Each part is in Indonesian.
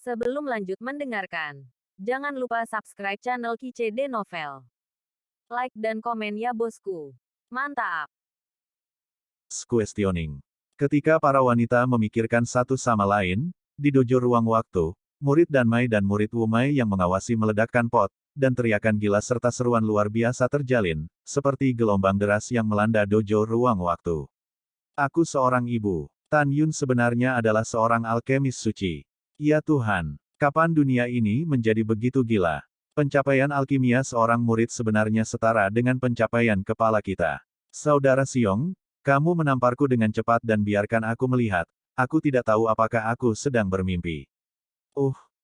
Sebelum lanjut mendengarkan, jangan lupa subscribe channel KCD Novel. Like dan komen ya bosku. Mantap. Questioning. Ketika para wanita memikirkan satu sama lain, di dojo ruang waktu, murid Danmai dan murid Wumai yang mengawasi meledakkan pot, dan teriakan gila serta seruan luar biasa terjalin, seperti gelombang deras yang melanda dojo ruang waktu. Aku seorang ibu. Tan Yun sebenarnya adalah seorang alkemis suci. Ya Tuhan, kapan dunia ini menjadi begitu gila? Pencapaian alkimia seorang murid sebenarnya setara dengan pencapaian kepala kita. Saudara Siong, kamu menamparku dengan cepat dan biarkan aku melihat. Aku tidak tahu apakah aku sedang bermimpi.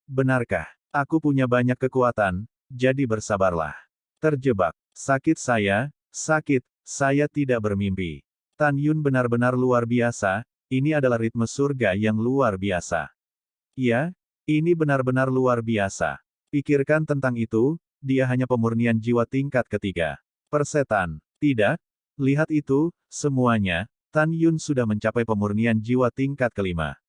Benarkah? Aku punya banyak kekuatan, jadi bersabarlah. Terjebak. Sakit saya tidak bermimpi. Tan Yun benar-benar luar biasa, ini adalah ritme surga yang luar biasa. Ya, ini benar-benar luar biasa. Pikirkan tentang itu, dia hanya pemurnian jiwa tingkat ketiga. Persetan. Tidak? Lihat itu, semuanya, Tan Yun sudah mencapai pemurnian jiwa tingkat kelima.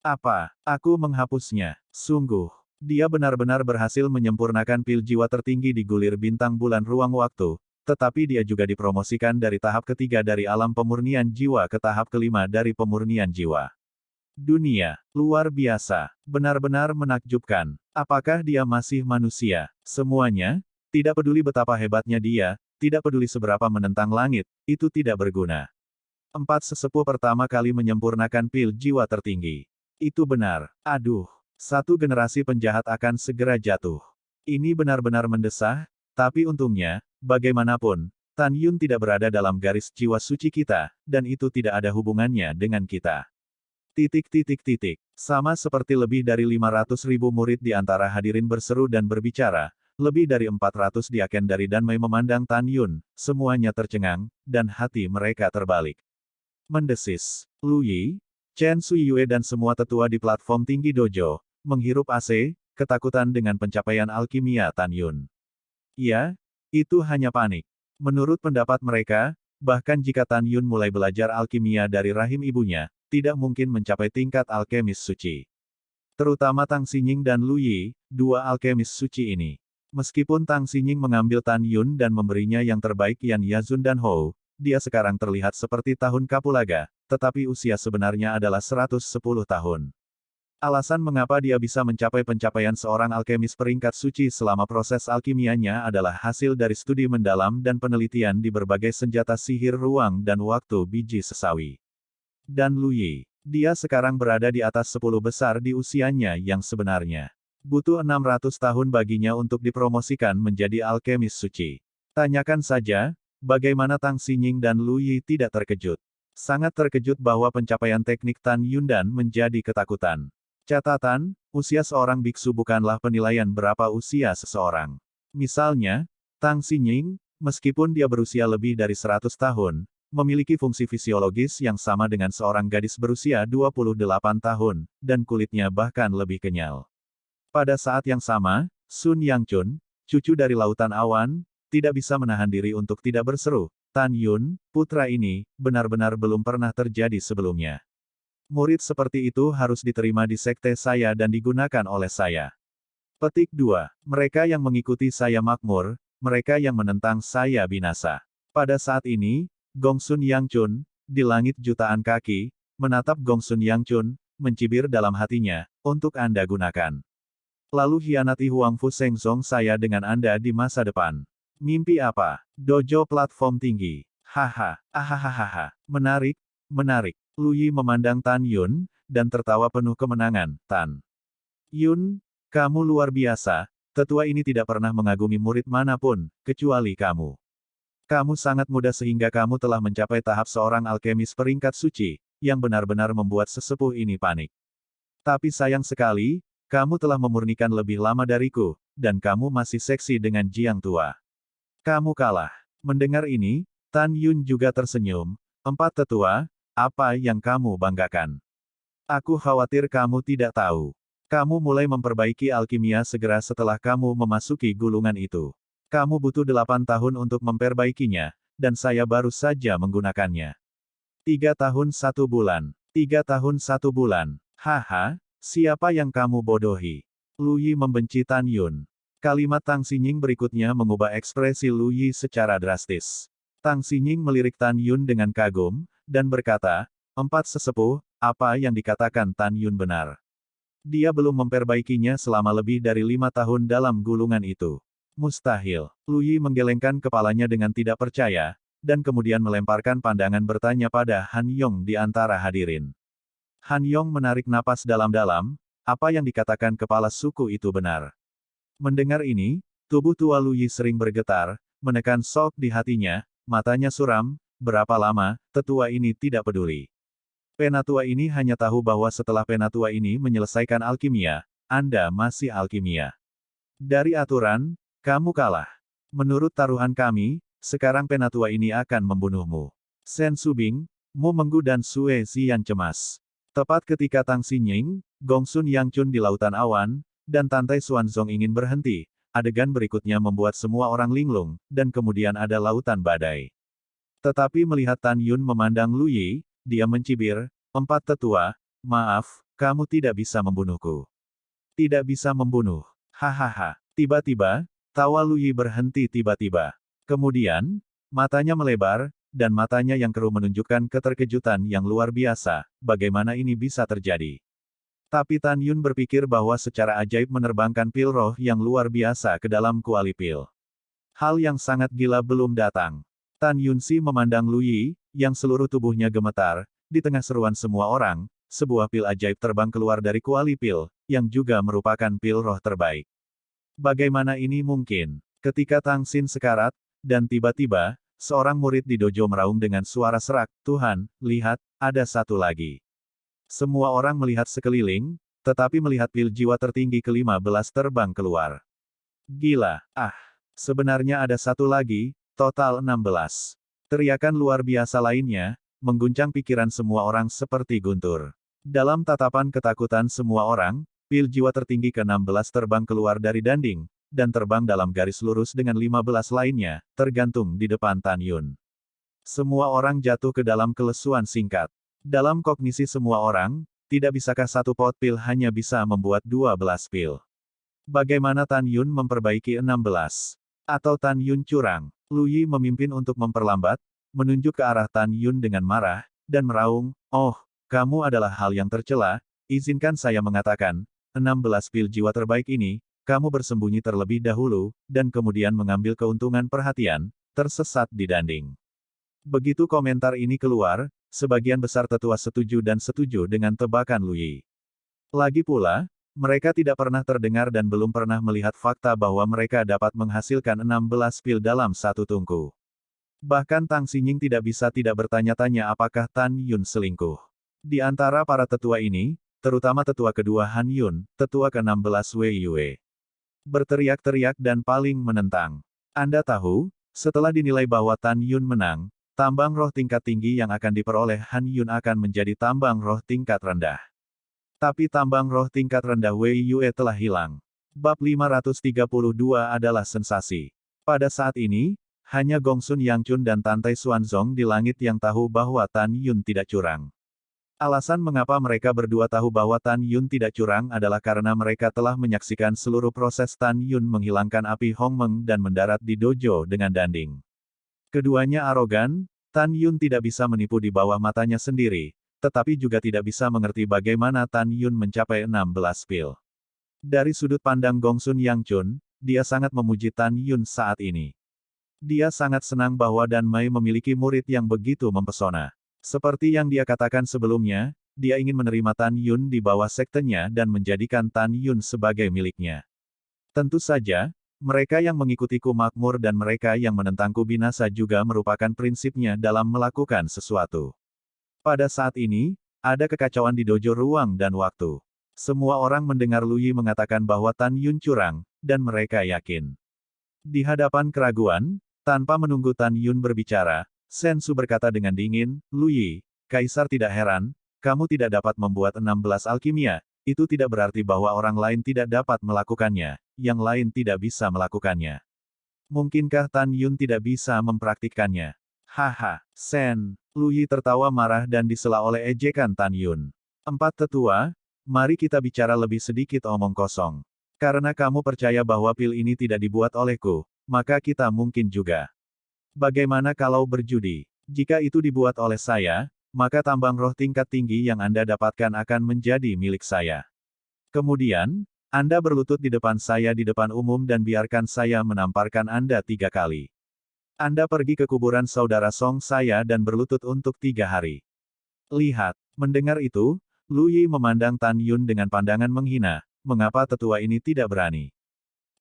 Apa? Aku menghapusnya. Sungguh. Dia benar-benar berhasil menyempurnakan pil jiwa tertinggi di gulir bintang bulan ruang waktu, tetapi dia juga dipromosikan dari tahap ketiga dari alam pemurnian jiwa ke tahap kelima dari pemurnian jiwa. Dunia, luar biasa, benar-benar menakjubkan. Apakah dia masih manusia? Semuanya, tidak peduli betapa hebatnya dia, tidak peduli seberapa menentang langit, itu tidak berguna. 4 sesepuh pertama kali menyempurnakan pil jiwa tertinggi. Itu benar. Aduh, satu generasi penjahat akan segera jatuh. Ini benar-benar mendesah, tapi untungnya, bagaimanapun, Tan Yun tidak berada dalam garis jiwa suci kita, dan itu tidak ada hubungannya dengan kita. Sama seperti lebih dari 500.000 murid di antara hadirin berseru dan berbicara, lebih dari 400 diaken dari Danmai memandang Tan Yun, semuanya tercengang, dan hati mereka terbalik. Mendesis. Lu Yi, Chen Suyue dan semua tetua di platform tinggi dojo, menghirup AC, ketakutan dengan pencapaian alkimia Tan Yun. Ya, itu hanya panik. Menurut pendapat mereka, bahkan jika Tan Yun mulai belajar alkimia dari rahim ibunya, tidak mungkin mencapai tingkat alkemis suci. Terutama Tang Xinying dan Lu Yi, dua alkemis suci ini. Meskipun Tang Xinying mengambil Tan Yun dan memberinya yang terbaik Yan Yazun dan Hou, dia sekarang terlihat seperti tahun kapulaga, tetapi usia sebenarnya adalah 110 tahun. Alasan mengapa dia bisa mencapai pencapaian seorang alkemis peringkat suci selama proses alkimianya adalah hasil dari studi mendalam dan penelitian di berbagai senjata sihir ruang dan waktu biji sesawi. Dan Lu Yi, dia sekarang berada di atas 10 besar di usianya yang sebenarnya. Butuh 600 tahun baginya untuk dipromosikan menjadi alkemis suci. Tanyakan saja, bagaimana Tang Xinying dan Lu Yi tidak terkejut. Sangat terkejut bahwa pencapaian teknik Tan Yundan menjadi ketakutan. Catatan, usia seorang biksu bukanlah penilaian berapa usia seseorang. Misalnya, Tang Xinying, meskipun dia berusia lebih dari 100 tahun, memiliki fungsi fisiologis yang sama dengan seorang gadis berusia 28 tahun, dan kulitnya bahkan lebih kenyal. Pada saat yang sama, Sun Yangchun, cucu dari Lautan Awan, tidak bisa menahan diri untuk tidak berseru, Tan Yun, putra ini, benar-benar belum pernah terjadi sebelumnya. Murid seperti itu harus diterima di sekte saya dan digunakan oleh saya. Petik 2. Mereka yang mengikuti saya makmur, mereka yang menentang saya binasa. Pada saat ini, Gongsun Yangchun, di langit jutaan kaki, menatap Gongsun Yangchun, mencibir dalam hatinya, untuk Anda gunakan. Lalu hianati Huang Fu Shengzong saya dengan Anda di masa depan. Mimpi apa? Dojo platform tinggi. Haha, ahahaha. Menarik, menarik. Lu Yi memandang Tan Yun, dan tertawa penuh kemenangan. Tan Yun, kamu luar biasa, tetua ini tidak pernah mengagumi murid manapun, kecuali kamu. Kamu sangat muda sehingga kamu telah mencapai tahap seorang alkemis peringkat suci, yang benar-benar membuat sesepuh ini panik. Tapi sayang sekali, kamu telah memurnikan lebih lama dariku, dan kamu masih seksi dengan Jiang tua. Kamu kalah. Mendengar ini, Tan Yun juga tersenyum. 4 tetua, apa yang kamu banggakan? Aku khawatir kamu tidak tahu. Kamu mulai memperbaiki alkimia segera setelah kamu memasuki gulungan itu. Kamu butuh 8 tahun untuk memperbaikinya, dan saya baru saja menggunakannya. 3 tahun 1 bulan. 3 tahun 1 bulan. Haha, Siapa yang kamu bodohi? Lu Yi membenci Tan Yun. Kalimat Tang Xinying berikutnya mengubah ekspresi Lu Yi secara drastis. Tang Xinying melirik Tan Yun dengan kagum, dan berkata, "Empat sesepuh, apa yang dikatakan Tan Yun benar. Dia belum memperbaikinya selama lebih dari 5 tahun dalam gulungan itu. Mustahil." Lu Yi menggelengkan kepalanya dengan tidak percaya, dan kemudian melemparkan pandangan bertanya pada Han Yong di antara hadirin. Han Yong menarik napas dalam-dalam, apa yang dikatakan kepala suku itu benar. Mendengar ini, tubuh tua Lu Yi sering bergetar, menekan shock di hatinya, matanya suram, berapa lama, tetua ini tidak peduli. Penatua ini hanya tahu bahwa setelah penatua ini menyelesaikan alkimia, Anda masih alkimia. Dari aturan, kamu kalah. Menurut taruhan kami, sekarang penatua ini akan membunuhmu. Shen Subing, Mu Menggu dan Sue Ziyan cemas. Tepat ketika Tang Xinying, Gongsun Yangchun di lautan awan, dan Tantai Xuanzong ingin berhenti, adegan berikutnya membuat semua orang linglung, dan kemudian ada lautan badai. Tetapi melihat Tan Yun memandang Lu Yi, dia mencibir, "Empat tetua, maaf, kamu tidak bisa membunuhku." Tidak bisa membunuh. Hahaha. Tiba-tiba, tawa Lu Yi berhenti tiba-tiba. Kemudian, matanya melebar, dan matanya yang keruh menunjukkan keterkejutan yang luar biasa, bagaimana ini bisa terjadi. Tapi Tan Yun berpikir bahwa secara ajaib menerbangkan pil roh yang luar biasa ke dalam kuali pil. Hal yang sangat gila belum datang. Tan Yun Si memandang Lu Yi, yang seluruh tubuhnya gemetar, di tengah seruan semua orang, sebuah pil ajaib terbang keluar dari kuali pil, yang juga merupakan pil roh terbaik. Bagaimana ini mungkin? Ketika Tang Xin sekarat, dan tiba-tiba, seorang murid di dojo meraung dengan suara serak, "Tuhan, lihat, ada satu lagi." Semua orang melihat sekeliling, tetapi melihat pil jiwa tertinggi ke-15 terbang keluar. Gila, sebenarnya ada satu lagi, total 16. Teriakan luar biasa lainnya, mengguncang pikiran semua orang seperti guntur. Dalam tatapan ketakutan semua orang, pil jiwa tertinggi ke-16 terbang keluar dari danding, dan terbang dalam garis lurus dengan 15 lainnya, tergantung di depan Tan Yun. Semua orang jatuh ke dalam kelesuan singkat. Dalam kognisi semua orang, tidak bisakah satu pot pil hanya bisa membuat 12 pil? Bagaimana Tan Yun memperbaiki 16? Atau Tan Yun curang? Lu Yi memimpin untuk memperlambat, menunjuk ke arah Tan Yun dengan marah, dan meraung, "Oh, kamu adalah hal yang tercela, izinkan saya mengatakan, 16 pil jiwa terbaik ini, kamu bersembunyi terlebih dahulu, dan kemudian mengambil keuntungan perhatian, tersesat di danding." Begitu komentar ini keluar, sebagian besar tetua setuju dan setuju dengan tebakan Lu Yi. Lagi pula, mereka tidak pernah terdengar dan belum pernah melihat fakta bahwa mereka dapat menghasilkan 16 pil dalam satu tungku. Bahkan Tang Xinying tidak bisa tidak bertanya-tanya apakah Tan Yun selingkuh. Di antara para tetua ini, terutama tetua kedua Han Yun, tetua ke-16 Wei Yue, berteriak-teriak dan paling menentang. Anda tahu, setelah dinilai bahwa Tan Yun menang, tambang roh tingkat tinggi yang akan diperoleh Han Yun akan menjadi tambang roh tingkat rendah. Tapi tambang roh tingkat rendah Wei Yue telah hilang. Bab 532 adalah sensasi. Pada saat ini, hanya Gongsun Yangchun dan Tantai Xuanzong di langit yang tahu bahwa Tan Yun tidak curang. Alasan mengapa mereka berdua tahu bahwa Tan Yun tidak curang adalah karena mereka telah menyaksikan seluruh proses Tan Yun menghilangkan api Hongmeng dan mendarat di dojo dengan danding. Keduanya arogan, Tan Yun tidak bisa menipu di bawah matanya sendiri, tetapi juga tidak bisa mengerti bagaimana Tan Yun mencapai 16 pil. Dari sudut pandang Gongsun Yangchun, dia sangat memuji Tan Yun saat ini. Dia sangat senang bahwa Dan Mei memiliki murid yang begitu mempesona. Seperti yang dia katakan sebelumnya, dia ingin menerima Tan Yun di bawah sektenya dan menjadikan Tan Yun sebagai miliknya. Tentu saja, mereka yang mengikutiku makmur dan mereka yang menentangku binasa juga merupakan prinsipnya dalam melakukan sesuatu. Pada saat ini, ada kekacauan di dojo ruang dan waktu. Semua orang mendengar Lu Yi mengatakan bahwa Tan Yun curang, dan mereka yakin. Di hadapan keraguan, tanpa menunggu Tan Yun berbicara, Shen Su berkata dengan dingin, "Lu Yi, Kaisar tidak heran, kamu tidak dapat membuat 16 alkimia, itu tidak berarti bahwa orang lain tidak dapat melakukannya, yang lain tidak bisa melakukannya. Mungkinkah Tan Yun tidak bisa mempraktikkannya?" Haha, Shen. Lu Yi tertawa marah dan disela oleh ejekan Tan Yun. Empat tetua, mari kita bicara lebih sedikit omong kosong. Karena kamu percaya bahwa pil ini tidak dibuat olehku, maka kita mungkin juga. Bagaimana kalau berjudi? Jika itu dibuat oleh saya, maka tambang roh tingkat tinggi yang Anda dapatkan akan menjadi milik saya. Kemudian, Anda berlutut di depan saya di depan umum dan biarkan saya menamparkan Anda 3 kali. Anda pergi ke kuburan saudara Song saya dan berlutut untuk 3 hari. Lihat, mendengar itu, Lu Yi memandang Tan Yun dengan pandangan menghina, mengapa tetua ini tidak berani?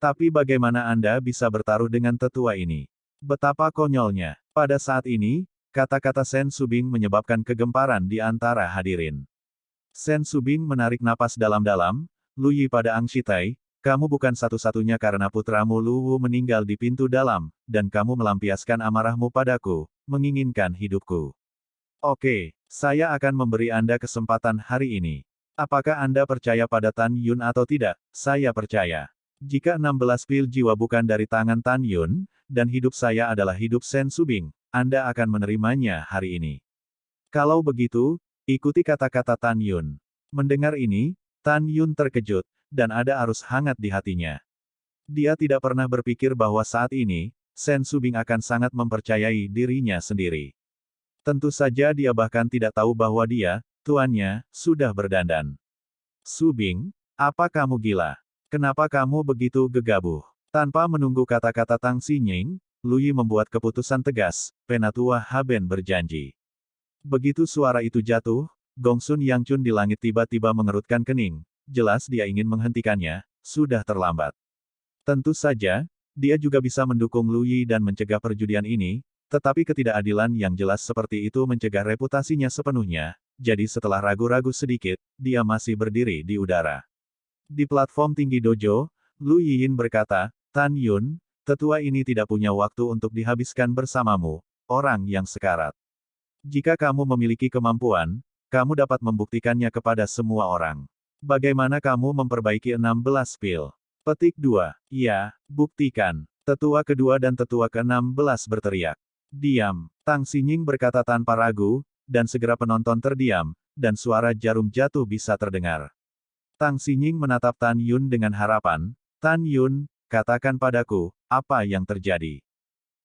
Tapi bagaimana Anda bisa bertaruh dengan tetua ini? Betapa konyolnya. Pada saat ini, kata-kata Sen Subing menyebabkan kegemparan di antara hadirin. Sen Subing menarik napas dalam-dalam, Lu Yi pada Ang Shitai, kamu bukan satu-satunya karena putramu Lu Wu meninggal di pintu dalam, dan kamu melampiaskan amarahmu padaku, menginginkan hidupku. Oke, saya akan memberi Anda kesempatan hari ini. Apakah Anda percaya pada Tan Yun atau tidak? Saya percaya. Jika 16 pil jiwa bukan dari tangan Tan Yun, dan hidup saya adalah hidup Sen Subing, Anda akan menerimanya hari ini. Kalau begitu, ikuti kata-kata Tan Yun. Mendengar ini, Tan Yun terkejut, dan ada arus hangat di hatinya. Dia tidak pernah berpikir bahwa saat ini, Sen Subing akan sangat mempercayai dirinya sendiri. Tentu saja dia bahkan tidak tahu bahwa dia, tuannya, sudah berdandan. Subing, apa kamu gila? Kenapa kamu begitu gegabah? Tanpa menunggu kata-kata Tang Xinying, Lu Yi membuat keputusan tegas, Penatua Haben berjanji. Begitu suara itu jatuh, Gongsun Yangchun di langit tiba-tiba mengerutkan kening, jelas dia ingin menghentikannya, sudah terlambat. Tentu saja, dia juga bisa mendukung Lu Yi dan mencegah perjudian ini, tetapi ketidakadilan yang jelas seperti itu mencegah reputasinya sepenuhnya, jadi setelah ragu-ragu sedikit, dia masih berdiri di udara. Di platform tinggi dojo, Lu Yiyin berkata, Tan Yun, tetua ini tidak punya waktu untuk dihabiskan bersamamu, orang yang sekarat. Jika kamu memiliki kemampuan, kamu dapat membuktikannya kepada semua orang. Bagaimana kamu memperbaiki 16 pil? Petik 2. Ya, buktikan. Tetua kedua dan tetua ke-16 berteriak. Diam. Tang Xinying berkata tanpa ragu, dan segera penonton terdiam, dan suara jarum jatuh bisa terdengar. Tang Xinying menatap Tan Yun dengan harapan, Tan Yun, katakan padaku, apa yang terjadi?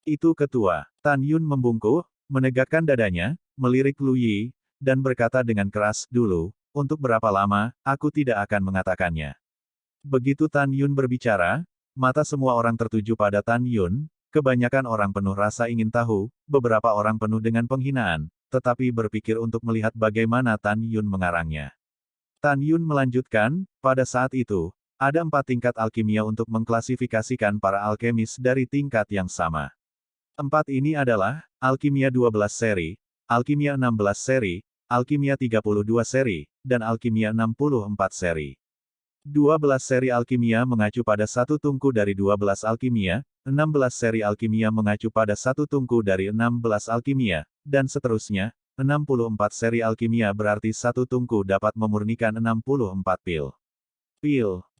Itu ketua. Tan Yun membungkuk, menegakkan dadanya, melirik Lu Yi, dan berkata dengan keras, dulu, untuk berapa lama, aku tidak akan mengatakannya. Begitu Tan Yun berbicara, mata semua orang tertuju pada Tan Yun, kebanyakan orang penuh rasa ingin tahu, beberapa orang penuh dengan penghinaan, tetapi berpikir untuk melihat bagaimana Tan Yun mengarangnya. Tan Yun melanjutkan, pada saat itu, ada 4 tingkat alkimia untuk mengklasifikasikan para alkemis dari tingkat yang sama. 4 ini adalah, alkimia 12 seri, alkimia 16 seri, alkimia 32 seri, dan alkimia 64 seri. 12 seri alkimia mengacu pada satu tungku dari 12 alkimia, 16 seri alkimia mengacu pada satu tungku dari 16 alkimia, dan seterusnya, 64 seri alkimia berarti satu tungku dapat memurnikan 64 pil.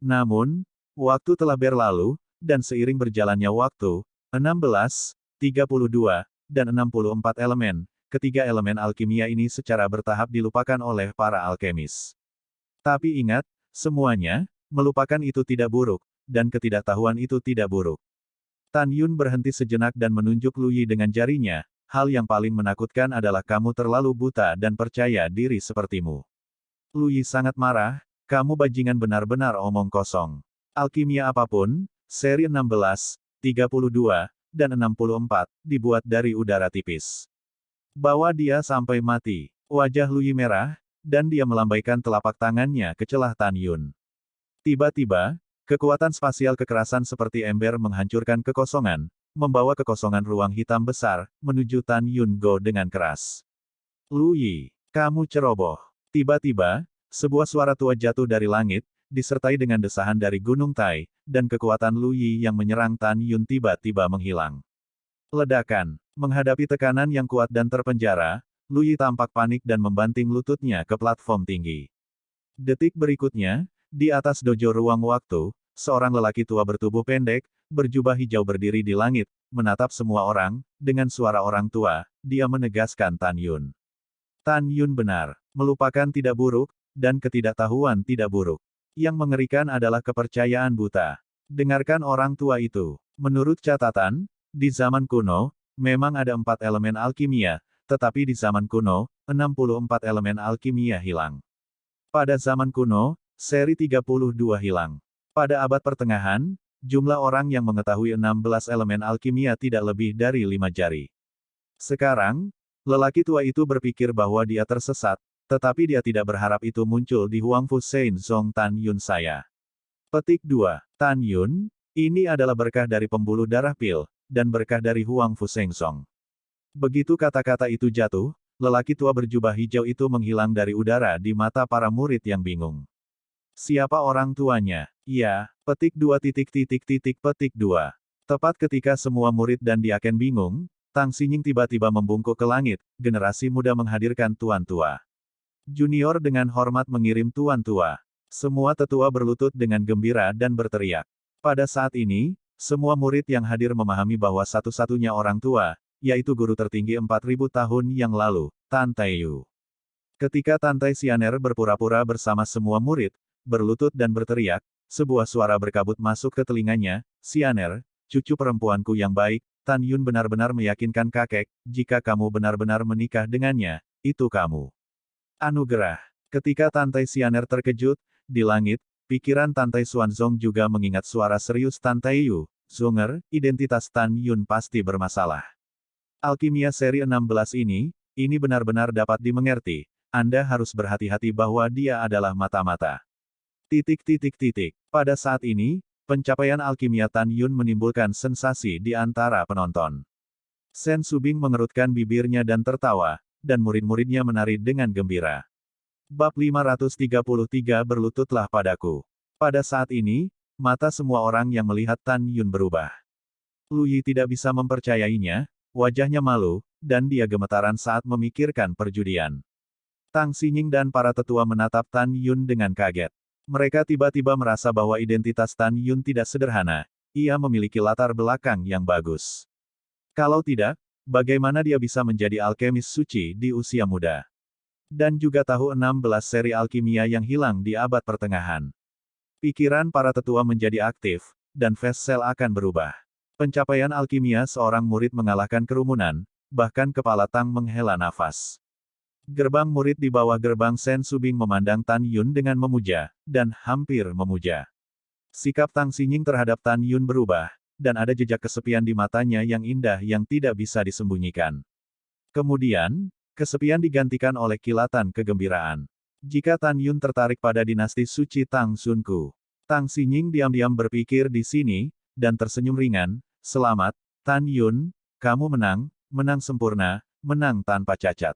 Namun, waktu telah berlalu, dan seiring berjalannya waktu, 16, 32, dan 64 elemen, ketiga elemen alkimia ini secara bertahap dilupakan oleh para alkemis. Tapi ingat, semuanya, melupakan itu tidak buruk, dan ketidaktahuan itu tidak buruk. Tan Yun berhenti sejenak dan menunjuk Lu Yi dengan jarinya, hal yang paling menakutkan adalah kamu terlalu buta dan percaya diri sepertimu. Lu Yi sangat marah, kamu bajingan benar-benar omong kosong. Alkimia apapun, seri 16, 32, dan 64, dibuat dari udara tipis. Bawa dia sampai mati. Wajah Lu Yi merah, dan dia melambaikan telapak tangannya ke celah Tan Yun. Tiba-tiba, kekuatan spasial kekerasan seperti ember menghancurkan kekosongan, membawa kekosongan ruang hitam besar, menuju Tan Yun Go dengan keras. Lu Yi, kamu ceroboh. Tiba-tiba, sebuah suara tua jatuh dari langit, disertai dengan desahan dari Gunung Tai, dan kekuatan Lu Yi yang menyerang Tan Yun tiba-tiba menghilang. Ledakan. Menghadapi tekanan yang kuat dan terpenjara, Lu Yi tampak panik dan membanting lututnya ke platform tinggi. Detik berikutnya, di atas dojo ruang waktu, seorang lelaki tua bertubuh pendek, berjubah hijau berdiri di langit, menatap semua orang, dengan suara orang tua, dia menegaskan Tan Yun. Tan Yun benar. Melupakan tidak buruk, dan ketidaktahuan tidak buruk. Yang mengerikan adalah kepercayaan buta. Dengarkan orang tua itu. Menurut catatan, di zaman kuno, memang ada 4 elemen alkimia, tetapi di zaman kuno, 64 elemen alkimia hilang. Pada zaman kuno, seri 32 hilang. Pada abad pertengahan, jumlah orang yang mengetahui 16 elemen alkimia tidak lebih dari 5 jari. Sekarang, lelaki tua itu berpikir bahwa dia tersesat, tetapi dia tidak berharap itu muncul di Huangfu Sein Zong Tan Yun saya. Petik 2. Tan Yun, ini adalah berkah dari pembuluh darah pil, dan berkah dari Huangfu Seng Song. Begitu kata-kata itu jatuh, lelaki tua berjubah hijau itu menghilang dari udara di mata para murid yang bingung. Siapa orang tuanya? Ya, petik 2. Petik 2. Tepat ketika semua murid dan diaken bingung, Tang Xinying tiba-tiba membungkuk ke langit, generasi muda menghadirkan tuan tua. Junior dengan hormat mengirim tuan tua. Semua tetua berlutut dengan gembira dan berteriak. Pada saat ini, semua murid yang hadir memahami bahwa satu-satunya orang tua, yaitu guru tertinggi 4000 tahun yang lalu, Tan Taiyu. Ketika Tan Tai Xianer berpura-pura bersama semua murid, berlutut dan berteriak, sebuah suara berkabut masuk ke telinganya, "Xianer, cucu perempuanku yang baik, Tan Yun benar-benar meyakinkan kakek, jika kamu benar-benar menikah dengannya, itu kamu. Anugerah." Ketika Tan Tai Xianer terkejut, di langit, pikiran Tan Tai Xuanzong juga mengingat suara serius Tan Taiyu. "Zonger, identitas Tan Yun pasti bermasalah. Alkimia seri 16 ini benar-benar dapat dimengerti. Anda harus berhati-hati bahwa dia adalah mata-mata." Pada saat ini, pencapaian alkimia Tan Yun menimbulkan sensasi di antara penonton. Sen Subing mengerutkan bibirnya dan tertawa, dan murid-muridnya menari dengan gembira. Bab 533 Berlututlah padaku. Pada saat ini, mata semua orang yang melihat Tan Yun berubah. Lu Yi tidak bisa mempercayainya, wajahnya malu, dan dia gemetaran saat memikirkan perjudian. Tang Xinying dan para tetua menatap Tan Yun dengan kaget. Mereka tiba-tiba merasa bahwa identitas Tan Yun tidak sederhana, ia memiliki latar belakang yang bagus. Kalau tidak, bagaimana dia bisa menjadi alkemis suci di usia muda? Dan juga tahu 16 seri alkimia yang hilang di abad pertengahan. Pikiran para tetua menjadi aktif, dan Fast Cell akan berubah. Pencapaian alkimia seorang murid mengalahkan kerumunan, bahkan kepala Tang menghela nafas. Gerbang murid di bawah gerbang Sen Subing memandang Tan Yun dengan memuja, dan hampir memuja. Sikap Tang Xinying terhadap Tan Yun berubah, dan ada jejak kesepian di matanya yang indah yang tidak bisa disembunyikan. Kemudian, kesepian digantikan oleh kilatan kegembiraan. Jika Tan Yun tertarik pada dinasti suci Tang Xunku, Tang Xinying diam-diam berpikir di sini, dan tersenyum ringan, "Selamat, Tan Yun, kamu menang, menang sempurna, menang tanpa cacat."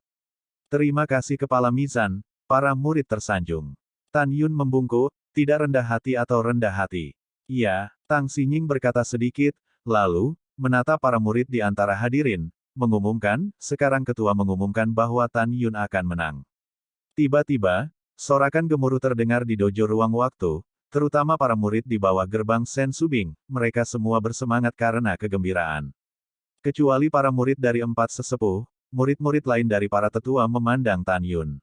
"Terima kasih Kepala Mizan," para murid tersanjung. Tan Yun membungkuk, tidak rendah hati atau rendah hati. "Iya," Tang Xinying berkata sedikit, lalu, menatap para murid di antara hadirin, mengumumkan, sekarang ketua mengumumkan bahwa Tan Yun akan menang. Tiba-tiba, sorakan gemuruh terdengar di dojo ruang waktu, terutama para murid di bawah gerbang Sen Subing, mereka semua bersemangat karena kegembiraan. Kecuali para murid dari 4 sesepuh, murid-murid lain dari para tetua memandang Tan Yun.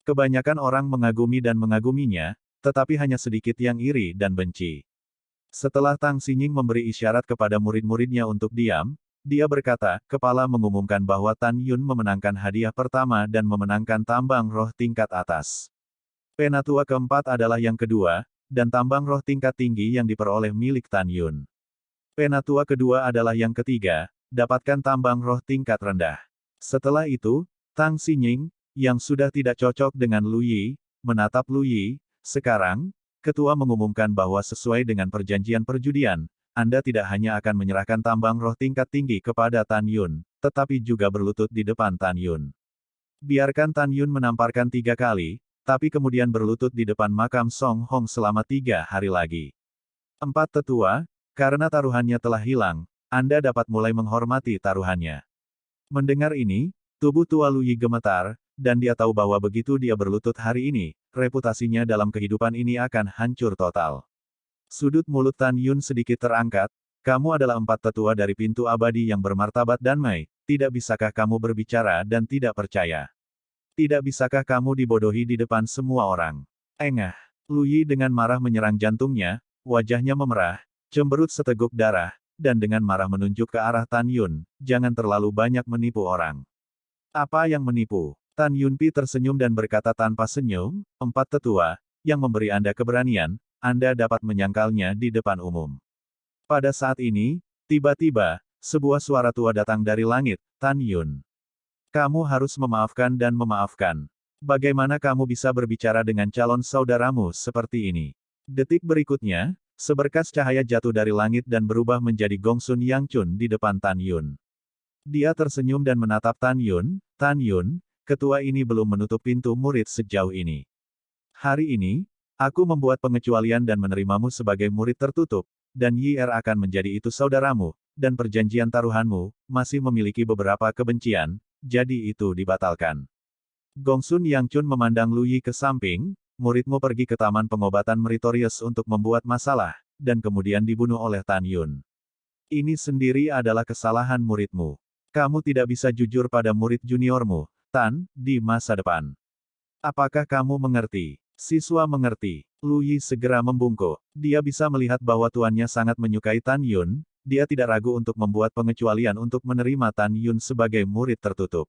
Kebanyakan orang mengagumi dan mengaguminya, tetapi hanya sedikit yang iri dan benci. Setelah Tang Xinying memberi isyarat kepada murid-muridnya untuk diam, dia berkata, "Kepala mengumumkan bahwa Tan Yun memenangkan hadiah pertama dan memenangkan tambang roh tingkat atas. Penatua keempat adalah yang kedua, dan tambang roh tingkat tinggi yang diperoleh milik Tan Yun. Penatua kedua adalah yang ketiga, dapatkan tambang roh tingkat rendah." Setelah itu, Tang Xinying, yang sudah tidak cocok dengan Lu Yi, menatap Lu Yi. "Sekarang, ketua mengumumkan bahwa sesuai dengan perjanjian perjudian, Anda tidak hanya akan menyerahkan tambang roh tingkat tinggi kepada Tan Yun, tetapi juga berlutut di depan Tan Yun. Biarkan Tan Yun menamparkan 3 kali, tapi kemudian berlutut di depan makam Song Hong selama 3 hari lagi. 4 tetua, karena taruhannya telah hilang, Anda dapat mulai menghormati taruhannya." Mendengar ini, tubuh tua Lu Yi gemetar, dan dia tahu bahwa begitu dia berlutut hari ini, reputasinya dalam kehidupan ini akan hancur total. Sudut mulut Tan Yun sedikit terangkat, "Kamu adalah 4 tetua dari pintu abadi yang bermartabat dan mai, tidak bisakah kamu berbicara dan tidak percaya?" Tidak bisakah kamu dibodohi di depan semua orang? Engah. Lu Yi dengan marah menyerang jantungnya, wajahnya memerah, cemberut seteguk darah, dan dengan marah menunjuk ke arah Tan Yun, jangan terlalu banyak menipu orang. Apa yang menipu? Tan Yunpi tersenyum dan berkata tanpa senyum, empat tetua, yang memberi Anda keberanian, Anda dapat menyangkalnya di depan umum. Pada saat ini, tiba-tiba, sebuah suara tua datang dari langit, Tan Yun. Kamu harus memaafkan dan memaafkan. Bagaimana kamu bisa berbicara dengan calon saudaramu seperti ini? Detik berikutnya, seberkas cahaya jatuh dari langit dan berubah menjadi Gongsun Yangchun di depan Tan Yun. Dia tersenyum dan menatap Tan Yun, ketua ini belum menutup pintu murid sejauh ini. Hari ini, aku membuat pengecualian dan menerimamu sebagai murid tertutup, dan Yi akan menjadi itu saudaramu, dan perjanjian taruhanmu, masih memiliki beberapa kebencian, jadi itu dibatalkan. Gongsun Yangchun memandang Lu Yi ke samping, muridmu pergi ke taman pengobatan meritorius untuk membuat masalah, dan kemudian dibunuh oleh Tan Yun. Ini sendiri adalah kesalahan muridmu. Kamu tidak bisa jujur pada murid juniormu, Tan, di masa depan. Apakah kamu mengerti? Siswa mengerti. Lu Yi segera membungkuk. Dia bisa melihat bahwa tuannya sangat menyukai Tan Yun, dia tidak ragu untuk membuat pengecualian untuk menerima Tan Yun sebagai murid tertutup.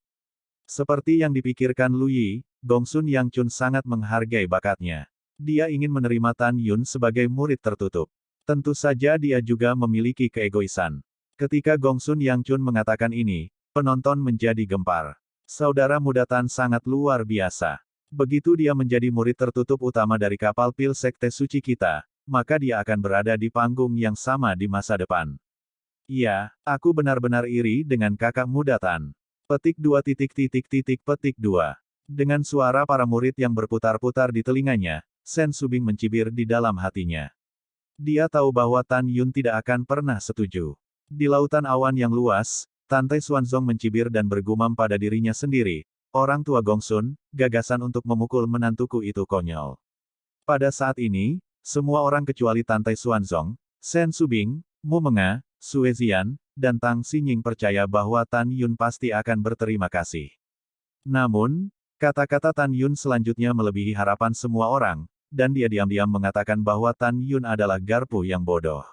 Seperti yang dipikirkan Lu Yi, Gongsun Yangchun sangat menghargai bakatnya. Dia ingin menerima Tan Yun sebagai murid tertutup. Tentu saja dia juga memiliki keegoisan. Ketika Gongsun Yangchun mengatakan ini, penonton menjadi gempar. Saudara muda Tan sangat luar biasa. Begitu dia menjadi murid tertutup utama dari kapal pil sekte suci kita, maka dia akan berada di panggung yang sama di masa depan. Iya, aku benar-benar iri dengan kakak muda Tan. Petik 2. Petik 2. Dengan suara para murid yang berputar-putar di telinganya, Sen Subing mencibir di dalam hatinya. Dia tahu bahwa Tan Yun tidak akan pernah setuju. Di lautan awan yang luas, Tante Xuanzong mencibir dan bergumam pada dirinya sendiri. Orang tua Gongsun, gagasan untuk memukul menantuku itu konyol. Pada saat ini, semua orang kecuali Tante Xuanzong, Sen Subing, Mu Menga, Sue Zian, dan Tang Xinying percaya bahwa Tan Yun pasti akan berterima kasih. Namun, kata-kata Tan Yun selanjutnya melebihi harapan semua orang, dan dia diam-diam mengatakan bahwa Tan Yun adalah garpu yang bodoh.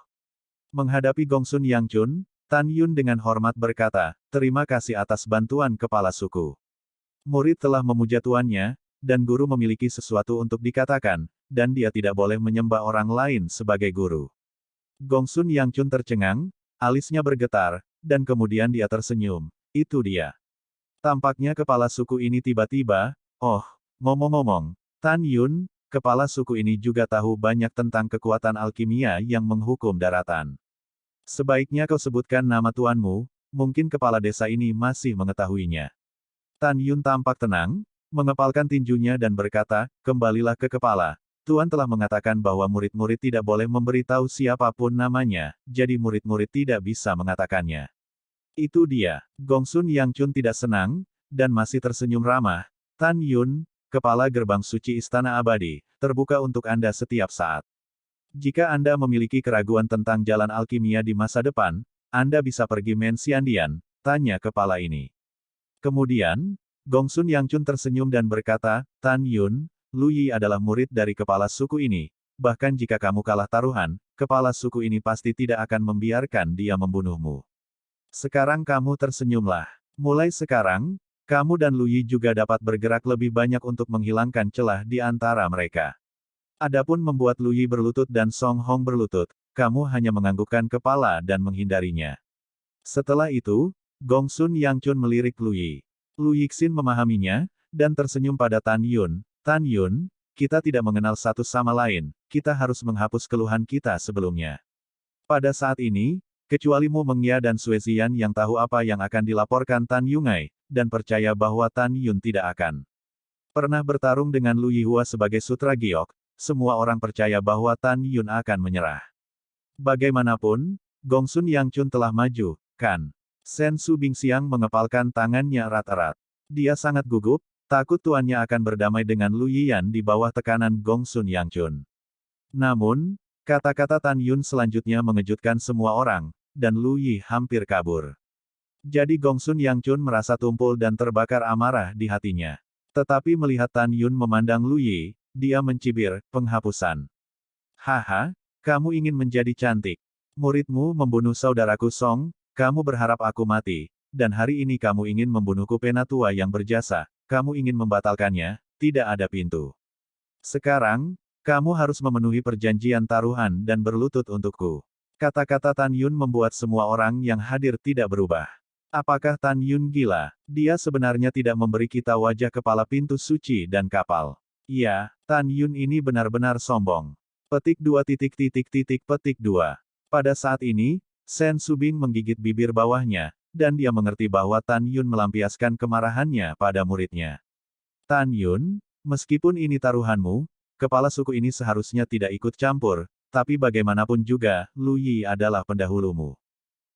Menghadapi Gongsun Yangchun, Tan Yun dengan hormat berkata, terima kasih atas bantuan kepala suku. Murid telah memuja tuannya, dan guru memiliki sesuatu untuk dikatakan, dan dia tidak boleh menyembah orang lain sebagai guru. Gongsun Yangchun tercengang, alisnya bergetar, dan kemudian dia tersenyum. Itu dia. Tampaknya kepala suku ini tiba-tiba, oh, ngomong-ngomong, Tan Yun, kepala suku ini juga tahu banyak tentang kekuatan alkimia yang menghukum daratan. Sebaiknya kau sebutkan nama tuanmu, mungkin kepala desa ini masih mengetahuinya. Tan Yun tampak tenang, mengepalkan tinjunya dan berkata, kembalilah ke kepala. Tuan telah mengatakan bahwa murid-murid tidak boleh memberitahu siapapun namanya, jadi murid-murid tidak bisa mengatakannya. Itu dia. Gongsun Yangchun tidak senang, dan masih tersenyum ramah. Tan Yun, kepala gerbang suci Istana Abadi, terbuka untuk Anda setiap saat. Jika Anda memiliki keraguan tentang jalan alkimia di masa depan, Anda bisa pergi Mensiandian, tanya kepala ini. Kemudian, Gongsun Yangchun tersenyum dan berkata, Tan Yun, Lu Yi adalah murid dari kepala suku ini. Bahkan jika kamu kalah taruhan, kepala suku ini pasti tidak akan membiarkan dia membunuhmu. Sekarang kamu tersenyumlah. Mulai sekarang, kamu dan Lu Yi juga dapat bergerak lebih banyak untuk menghilangkan celah di antara mereka. Adapun membuat Lu Yi berlutut dan Song Hong berlutut, kamu hanya menganggukkan kepala dan menghindarinya. Setelah itu, Gongsun Yangchun melirik Lu Yi. Lu Yixin memahaminya, dan tersenyum pada Tan Yun. Tan Yun, kita tidak mengenal satu sama lain, kita harus menghapus keluhan kita sebelumnya. Pada saat ini, kecuali Mu Mengya dan Sue Zian yang tahu apa yang akan dilaporkan Tan Yungai, dan percaya bahwa Tan Yun tidak akan pernah bertarung dengan Lu Yihua sebagai sutra giok, semua orang percaya bahwa Tan Yun akan menyerah. Bagaimanapun, Gongsun Yangchun telah maju, kan? Sen Su Bingxiang mengepalkan tangannya erat-erat. Dia sangat gugup, takut tuannya akan berdamai dengan Lu Yiyan di bawah tekanan Gongsun Yangchun. Namun, kata-kata Tan Yun selanjutnya mengejutkan semua orang, dan Lu Yi hampir kabur. Jadi Gongsun Yangchun merasa tumpul dan terbakar amarah di hatinya. Tetapi melihat Tan Yun memandang Lu Yi, dia mencibir, penghapusan. Haha, kamu ingin menjadi cantik. Muridmu membunuh saudaraku Song, kamu berharap aku mati, dan hari ini kamu ingin membunuhku penatua yang berjasa, kamu ingin membatalkannya, tidak ada pintu. Sekarang, kamu harus memenuhi perjanjian taruhan dan berlutut untukku. Kata-kata Tan Yun membuat semua orang yang hadir tidak berubah. Apakah Tan Yun gila? Dia sebenarnya tidak memberi kita wajah kepala pintu suci dan kapal. Ya, Tan Yun ini benar-benar sombong. Petik 2. Petik 2. Pada saat ini, Sen Subing menggigit bibir bawahnya, dan dia mengerti bahwa Tan Yun melampiaskan kemarahannya pada muridnya. Tan Yun, meskipun ini taruhanmu, kepala suku ini seharusnya tidak ikut campur, tapi bagaimanapun juga, Lu Yi adalah pendahulumu.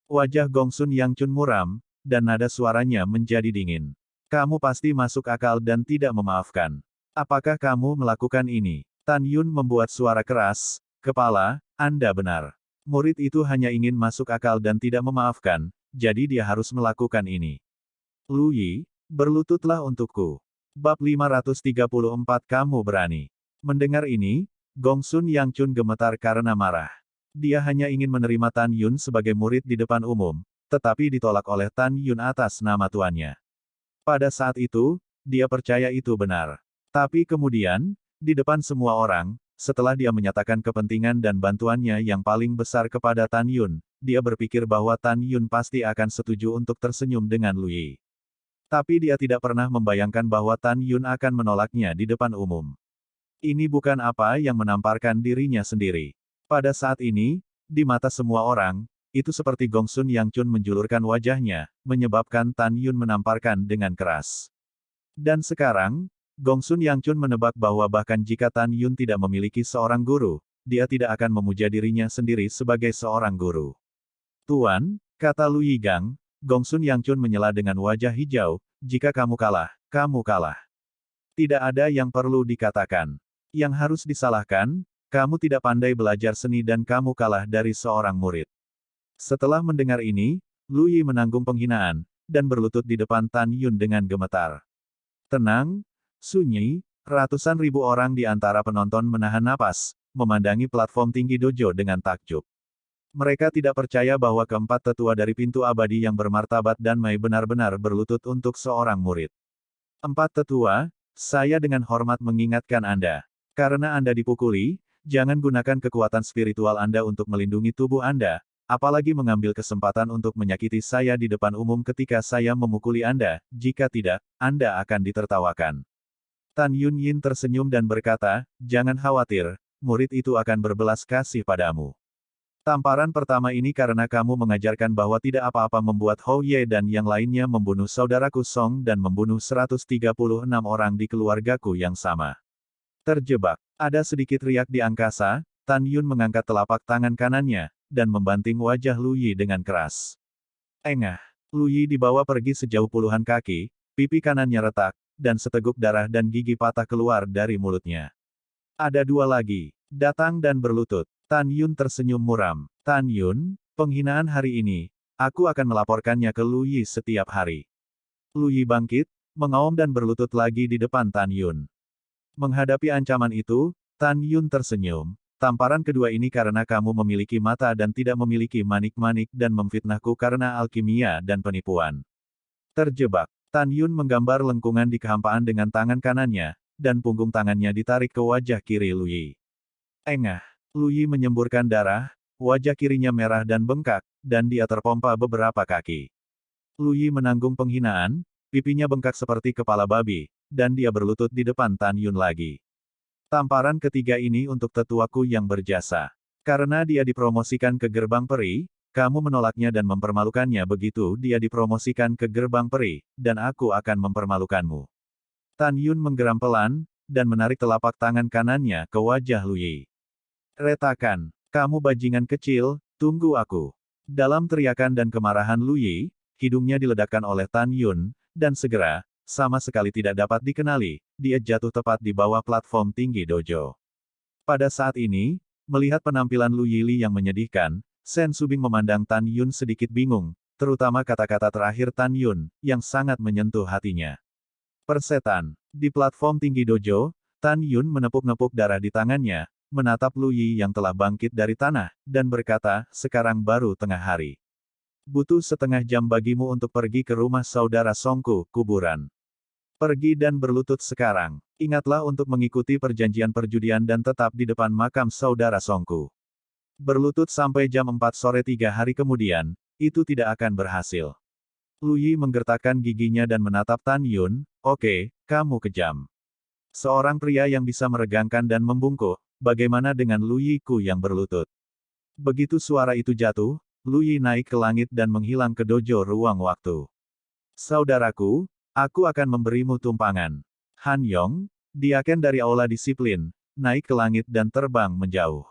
Wajah Gongsun Yang Chun muram, dan nada suaranya menjadi dingin. Kamu pasti masuk akal dan tidak memaafkan. Apakah kamu melakukan ini? Tan Yun membuat suara keras, kepala, Anda benar. Murid itu hanya ingin masuk akal dan tidak memaafkan, jadi dia harus melakukan ini. Lu Yi, berlututlah untukku. Bab 534 Kamu berani. Mendengar ini, Gongsun Yang Chun gemetar karena marah. Dia hanya ingin menerima Tan Yun sebagai murid di depan umum, tetapi ditolak oleh Tan Yun atas nama tuannya. Pada saat itu, dia percaya itu benar. Tapi kemudian, di depan semua orang, setelah dia menyatakan kepentingan dan bantuannya yang paling besar kepada Tan Yun, dia berpikir bahwa Tan Yun pasti akan setuju untuk tersenyum dengan Lu Yi. Tapi dia tidak pernah membayangkan bahwa Tan Yun akan menolaknya di depan umum. Ini bukan apa yang menamparkan dirinya sendiri. Pada saat ini, di mata semua orang, itu seperti Gongsun Yang Chun menjulurkan wajahnya, menyebabkan Tan Yun menamparkan dengan keras. Dan sekarang, Gongsun Yang Chun menebak bahwa bahkan jika Tan Yun tidak memiliki seorang guru, dia tidak akan memuja dirinya sendiri sebagai seorang guru. Tuan, kata Lu Yigang, Gongsun Yang Chun menyela dengan wajah hijau, jika kamu kalah, kamu kalah. Tidak ada yang perlu dikatakan. Yang harus disalahkan, kamu tidak pandai belajar seni dan kamu kalah dari seorang murid. Setelah mendengar ini, Lu Yi menanggung penghinaan, dan berlutut di depan Tan Yun dengan gemetar. Tenang, sunyi, ratusan ribu orang di antara penonton menahan napas, memandangi platform tinggi dojo dengan takjub. Mereka tidak percaya bahwa keempat tetua dari pintu abadi yang bermartabat dan Mai benar-benar berlutut untuk seorang murid. Empat tetua, saya dengan hormat mengingatkan Anda. Karena Anda dipukuli, jangan gunakan kekuatan spiritual Anda untuk melindungi tubuh Anda, apalagi mengambil kesempatan untuk menyakiti saya di depan umum ketika saya memukuli Anda, jika tidak, Anda akan ditertawakan. Tan Yun Yin tersenyum dan berkata, jangan khawatir, murid itu akan berbelas kasih padamu. Tamparan pertama ini karena kamu mengajarkan bahwa tidak apa-apa membuat Hou Ye dan yang lainnya membunuh saudaraku Song dan membunuh 136 orang di keluargaku yang sama. Terjebak. Ada sedikit riak di angkasa, Tan Yun mengangkat telapak tangan kanannya, dan membanting wajah Lu Yi dengan keras. Engah. Lu Yi dibawa pergi sejauh puluhan kaki, pipi kanannya retak, dan seteguk darah dan gigi patah keluar dari mulutnya. Ada dua lagi. Datang dan berlutut. Tan Yun tersenyum muram. Tan Yun, penghinaan hari ini, aku akan melaporkannya ke Lu Yi setiap hari. Lu Yi bangkit, mengaum dan berlutut lagi di depan Tan Yun. Menghadapi ancaman itu, Tan Yun tersenyum. Tamparan kedua ini karena kamu memiliki mata dan tidak memiliki manik-manik dan memfitnahku karena alkimia dan penipuan. Terjebak. Tan Yun menggambar lengkungan di kehampaan dengan tangan kanannya, dan punggung tangannya ditarik ke wajah kiri Lu Yi. Engah. Lu Yi menyemburkan darah, wajah kirinya merah dan bengkak, dan dia terpompa beberapa kaki. Lu Yi menanggung penghinaan, pipinya bengkak seperti kepala babi, dan dia berlutut di depan Tan Yun lagi. Tamparan ketiga ini untuk tetuaku yang berjasa. Karena dia dipromosikan ke gerbang peri, kamu menolaknya dan mempermalukannya begitu dia dipromosikan ke gerbang peri, dan aku akan mempermalukanmu. Tan Yun menggeram pelan, dan menarik telapak tangan kanannya ke wajah Lu Yi. Retakan, kamu bajingan kecil, tunggu aku. Dalam teriakan dan kemarahan Lu Yi, hidungnya diledakkan oleh Tan Yun, dan segera, sama sekali tidak dapat dikenali, dia jatuh tepat di bawah platform tinggi dojo. Pada saat ini, melihat penampilan Lu Yili yang menyedihkan, Sen Subing memandang Tan Yun sedikit bingung, terutama kata-kata terakhir Tan Yun, yang sangat menyentuh hatinya. Persetan. Di platform tinggi dojo, Tan Yun menepuk-nepuk darah di tangannya, menatap Lu Yi yang telah bangkit dari tanah, dan berkata, sekarang baru tengah hari. Butuh setengah jam bagimu untuk pergi ke rumah saudara Songku, kuburan. Pergi dan berlutut sekarang. Ingatlah untuk mengikuti perjanjian perjudian dan tetap di depan makam saudara Songku. Berlutut sampai jam 4 sore 3 hari kemudian, itu tidak akan berhasil. Lu Yi menggertakkan giginya dan menatap Tan Yun, oke, kamu kejam. Seorang pria yang bisa meregangkan dan membungkuk, bagaimana dengan Lu Yi-ku yang berlutut? Begitu suara itu jatuh, Lu Yi naik ke langit dan menghilang ke dojo ruang waktu. Saudaraku, aku akan memberimu tumpangan. Han Yong, diaken dari aula disiplin, naik ke langit dan terbang menjauh.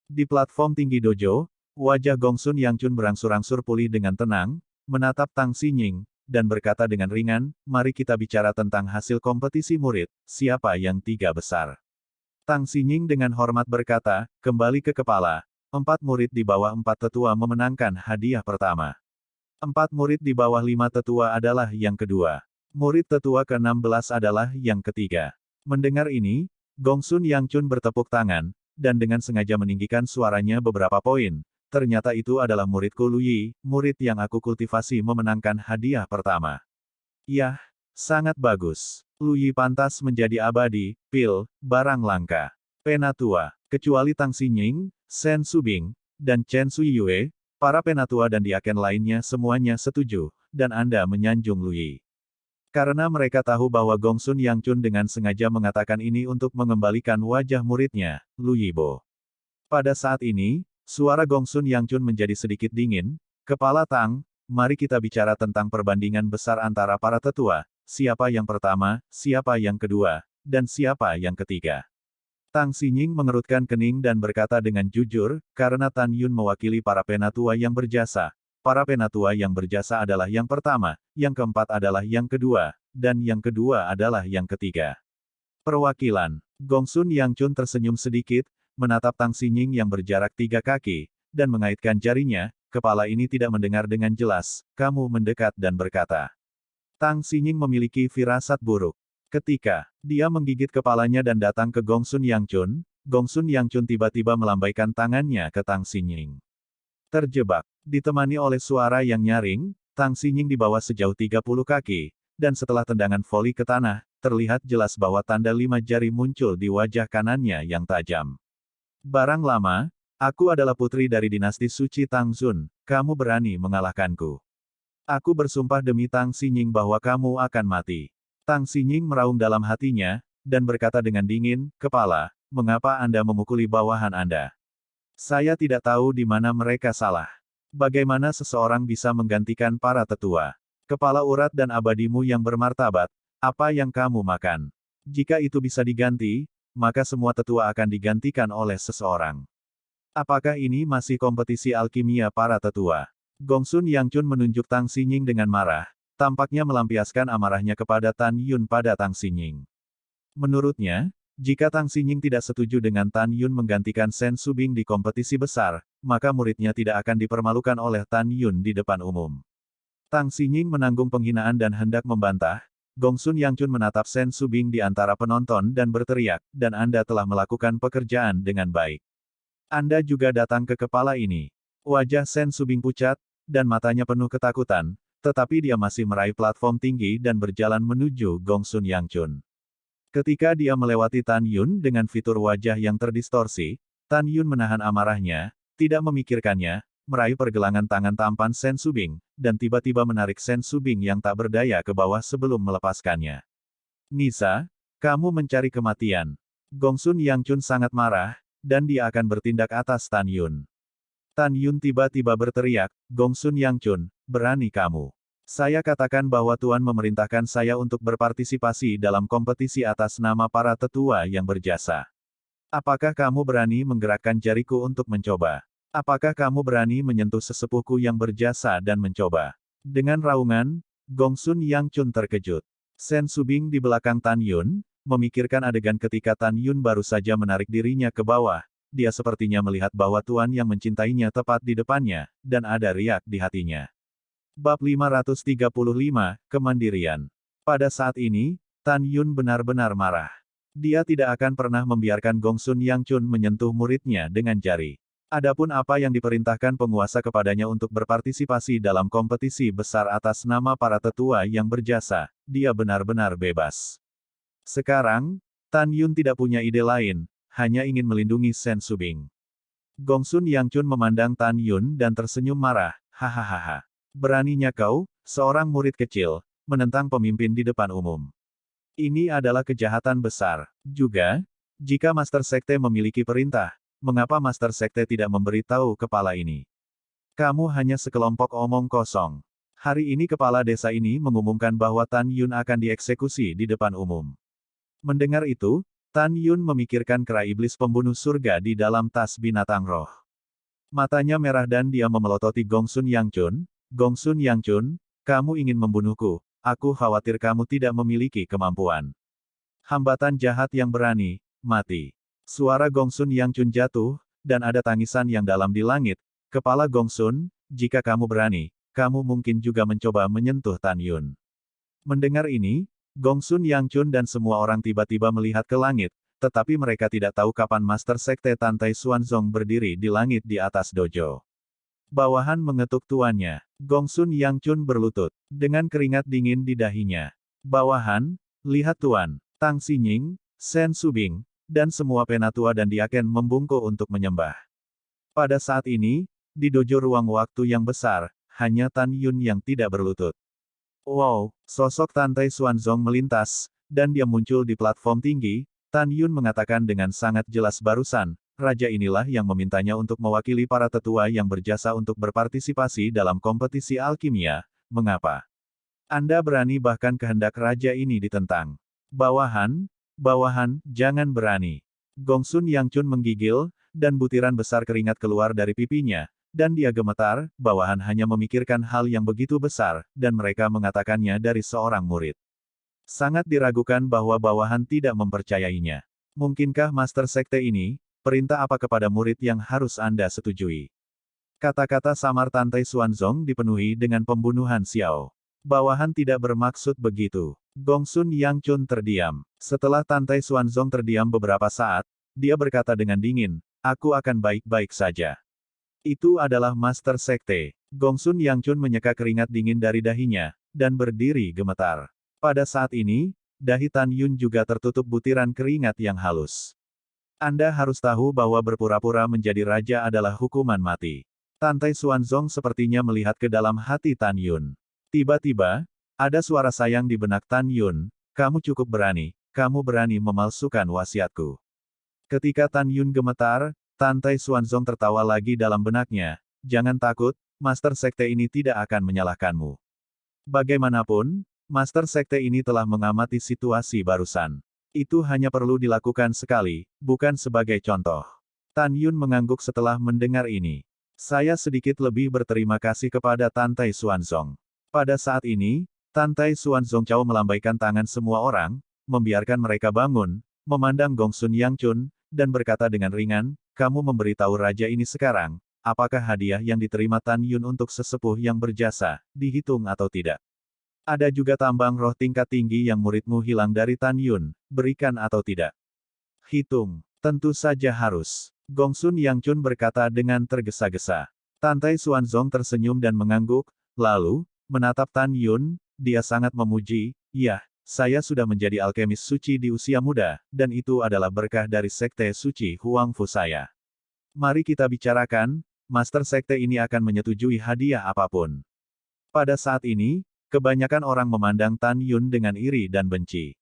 Di platform tinggi dojo, wajah Gongsun Yangchun berangsur-angsur pulih dengan tenang, menatap Tang Xinying, dan berkata dengan ringan, mari kita bicara tentang hasil kompetisi murid, siapa yang 3 besar. Tang Xinying dengan hormat berkata, kembali ke kepala, 4 murid di bawah 4 tetua memenangkan hadiah pertama. 4 murid di bawah 5 tetua adalah yang kedua. Murid tetua ke-16 adalah yang ketiga. Mendengar ini, Gongsun Yangchun bertepuk tangan, dan dengan sengaja meninggikan suaranya beberapa poin. Ternyata itu adalah muridku Lu Yi, murid yang aku kultivasi memenangkan hadiah pertama. Yah, sangat bagus. Lu Yi pantas menjadi abadi, pil, barang langka. Penatua, kecuali Tang Xinying, Shen Subing, dan Chen Suiyue, para penatua dan diaken lainnya semuanya setuju, dan Anda menyanjung Lu Yi. Karena mereka tahu bahwa Gongsun Yangchun dengan sengaja mengatakan ini untuk mengembalikan wajah muridnya, Lu Yibo. Pada saat ini, suara Gongsun Yangchun menjadi sedikit dingin, Kepala Tang, mari kita bicara tentang perbandingan besar antara para tetua, siapa yang pertama, siapa yang kedua, dan siapa yang ketiga. Tang Xinying mengerutkan kening dan berkata dengan jujur, karena Tan Yun mewakili para penatua yang berjasa. Para penatua yang berjasa adalah yang pertama, yang keempat adalah yang kedua, dan yang kedua adalah yang ketiga. Perwakilan. Gongsun Yangchun tersenyum sedikit, menatap Tang Xinying yang berjarak 3 kaki, dan mengaitkan jarinya, kepala ini tidak mendengar dengan jelas, kamu mendekat dan berkata. Tang Xinying memiliki firasat buruk. Ketika dia menggigit kepalanya dan datang ke Gongsun Yangchun tiba-tiba melambaikan tangannya ke Tang Xinying. Terjebak, ditemani oleh suara yang nyaring, Tang Xinying dibawa sejauh 30 kaki, dan setelah tendangan voli ke tanah, terlihat jelas bahwa tanda 5 jari muncul di wajah kanannya yang tajam. Barang lama, aku adalah putri dari dinasti suci Tangzun, kamu berani mengalahkanku. Aku bersumpah demi Tang Xinying bahwa kamu akan mati. Tang Xinying meraung dalam hatinya, dan berkata dengan dingin, kepala, mengapa Anda memukuli bawahan Anda? Saya tidak tahu di mana mereka salah. Bagaimana seseorang bisa menggantikan para tetua? Kepala urat dan abadimu yang bermartabat, apa yang kamu makan? Jika itu bisa diganti, maka semua tetua akan digantikan oleh seseorang. Apakah ini masih kompetisi alkimia para tetua? Gongsun Yangchun menunjuk Tang Xinying dengan marah, tampaknya melampiaskan amarahnya kepada Tan Yun pada Tang Xinying. Menurutnya, jika Tang Xinying tidak setuju dengan Tan Yun menggantikan Shen Subing di kompetisi besar, maka muridnya tidak akan dipermalukan oleh Tan Yun di depan umum. Tang Xinying menanggung penghinaan dan hendak membantah. Gongsun Yangchun menatap Shen Subing di antara penonton dan berteriak, dan Anda telah melakukan pekerjaan dengan baik. Anda juga datang ke kepala ini. Wajah Shen Subing pucat, dan matanya penuh ketakutan, tetapi dia masih meraih platform tinggi dan berjalan menuju Gongsun Yangchun. Ketika dia melewati Tan Yun dengan fitur wajah yang terdistorsi, Tan Yun menahan amarahnya, tidak memikirkannya, meraih pergelangan tangan tampan Shen Subing, dan tiba-tiba menarik Shen Subing yang tak berdaya ke bawah sebelum melepaskannya. Nisa, kamu mencari kematian. Gongsun Yangchun sangat marah, dan dia akan bertindak atas Tan Yun. Tan Yun tiba-tiba berteriak, Gongsun Yangchun, berani kamu. Saya katakan bahwa Tuan memerintahkan saya untuk berpartisipasi dalam kompetisi atas nama para tetua yang berjasa. Apakah kamu berani menggerakkan jariku untuk mencoba? Apakah kamu berani menyentuh sesepuhku yang berjasa dan mencoba? Dengan raungan, Gongsun Yangchun terkejut. Shen Subing di belakang Tan Yun, memikirkan adegan ketika Tan Yun baru saja menarik dirinya ke bawah. Dia sepertinya melihat bahwa Tuan yang mencintainya tepat di depannya, dan ada riak di hatinya. Bab 535, Kemandirian. Pada saat ini, Tan Yun benar-benar marah. Dia tidak akan pernah membiarkan Gongsun Yangchun menyentuh muridnya dengan jari. Adapun apa yang diperintahkan penguasa kepadanya untuk berpartisipasi dalam kompetisi besar atas nama para tetua yang berjasa, dia benar-benar bebas. Sekarang, Tan Yun tidak punya ide lain, hanya ingin melindungi Sen Subing. Gongsun Yangchun memandang Tan Yun dan tersenyum marah, hahaha. Beraninya kau, seorang murid kecil, menentang pemimpin di depan umum. Ini adalah kejahatan besar. Juga, jika Master Sekte memiliki perintah, mengapa Master Sekte tidak memberitahu kepala ini? Kamu hanya sekelompok omong kosong. Hari ini kepala desa ini mengumumkan bahwa Tan Yun akan dieksekusi di depan umum. Mendengar itu, Tan Yun memikirkan kera iblis pembunuh surga di dalam tas binatang roh. Matanya merah dan dia memelototi Gongsun Yangchun. Gongsun Yangchun, kamu ingin membunuhku. Aku khawatir kamu tidak memiliki kemampuan. Hambatan jahat yang berani, mati. Suara Gongsun Yangchun jatuh, dan ada tangisan yang dalam di langit. Kepala Gongsun, jika kamu berani, kamu mungkin juga mencoba menyentuh Tan Yun. Mendengar ini, Gongsun Yangchun dan semua orang tiba-tiba melihat ke langit, tetapi mereka tidak tahu kapan Master Sekte Tantai Xuanzong berdiri di langit di atas dojo. Bawahan mengetuk tuannya. Gongsun Yangchun berlutut, dengan keringat dingin di dahinya. Bawahan, lihat tuan, Tang Xinying, Sen Subing, dan semua penatua dan diaken membungkuk untuk menyembah. Pada saat ini, di dojo ruang waktu yang besar, hanya Tan Yun yang tidak berlutut. Wow, sosok Tantai Xuanzong melintas, dan dia muncul di platform tinggi. Tan Yun mengatakan dengan sangat jelas barusan, raja inilah yang memintanya untuk mewakili para tetua yang berjasa untuk berpartisipasi dalam kompetisi alkimia. Mengapa? Anda berani bahkan kehendak raja ini ditentang. Bawahan, jangan berani. Gongsun Yangchun menggigil, dan butiran besar keringat keluar dari pipinya, dan dia gemetar. Bawahan hanya memikirkan hal yang begitu besar, dan mereka mengatakannya dari seorang murid. Sangat diragukan bahwa bawahan tidak mempercayainya. Mungkinkah Master Sekte ini, perintah apa kepada murid yang harus Anda setujui? Kata-kata samar Tantai Xuanzong dipenuhi dengan pembunuhan Xiao. Bawahan tidak bermaksud begitu. Gongsun Yangchun terdiam. Setelah Tantai Xuanzong terdiam beberapa saat, dia berkata dengan dingin, aku akan baik-baik saja. Itu adalah Master Sekte. Gongsun Yangchun menyeka keringat dingin dari dahinya, dan berdiri gemetar. Pada saat ini, dahi Tan Yun juga tertutup butiran keringat yang halus. Anda harus tahu bahwa berpura-pura menjadi raja adalah hukuman mati. Tantai Xuanzong sepertinya melihat ke dalam hati Tan Yun. Tiba-tiba, ada suara sayang di benak Tan Yun, kamu cukup berani, kamu berani memalsukan wasiatku. Ketika Tan Yun gemetar, Tantai Xuanzong tertawa lagi dalam benaknya, jangan takut, Master Sekte ini tidak akan menyalahkanmu. Bagaimanapun, Master Sekte ini telah mengamati situasi barusan. Itu hanya perlu dilakukan sekali, bukan sebagai contoh. Tan Yun mengangguk setelah mendengar ini. Saya sedikit lebih berterima kasih kepada Tantai Xuanzong. Pada saat ini, Tantai Xuanzong Cao melambaikan tangan semua orang, membiarkan mereka bangun, memandang Gongsun Yangchun, dan berkata dengan ringan, kamu memberitahu raja ini sekarang, apakah hadiah yang diterima Tan Yun untuk sesepuh yang berjasa, dihitung atau tidak? Ada juga tambang roh tingkat tinggi yang muridmu hilang dari Tan Yun, berikan atau tidak? Hitung. Tentu saja harus. Gongsun Yangchun berkata dengan tergesa-gesa. Tantai Xuanzong tersenyum dan mengangguk, lalu, menatap Tan Yun, dia sangat memuji, ya, saya sudah menjadi alkemis suci di usia muda, dan itu adalah berkah dari Sekte Suci Huangfu saya. Mari kita bicarakan, Master Sekte ini akan menyetujui hadiah apapun. Pada saat ini, kebanyakan orang memandang Tan Yun dengan iri dan benci.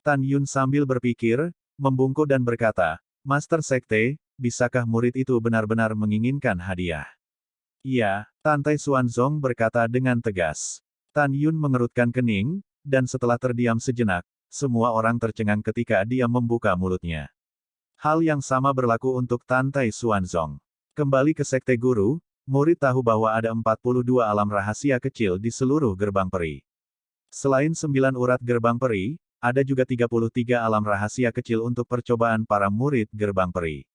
Tan Yun sambil berpikir, membungkuk dan berkata, Master Sekte, bisakah murid itu benar-benar menginginkan hadiah? Iya, Tantai Xuanzong berkata dengan tegas. Tan Yun mengerutkan kening, dan setelah terdiam sejenak, semua orang tercengang ketika dia membuka mulutnya. Hal yang sama berlaku untuk Tantai Xuanzong. Kembali ke Sekte Guru, murid tahu bahwa ada 42 alam rahasia kecil di seluruh gerbang peri. Selain 9 urat gerbang peri, ada juga 33 alam rahasia kecil untuk percobaan para murid gerbang peri.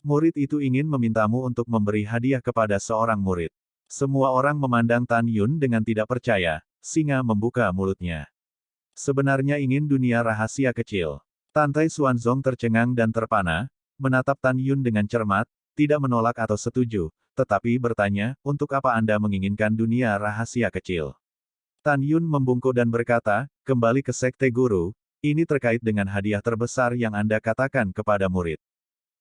Murid itu ingin memintamu untuk memberi hadiah kepada seorang murid. Semua orang memandang Tan Yun dengan tidak percaya, singa membuka mulutnya. Sebenarnya ingin dunia rahasia kecil. Tantai Xuanzong tercengang dan terpana, menatap Tan Yun dengan cermat, tidak menolak atau setuju, tetapi bertanya, untuk apa Anda menginginkan dunia rahasia kecil? Tan Yun membungkuk dan berkata, kembali ke Sekte Guru, ini terkait dengan hadiah terbesar yang Anda katakan kepada murid.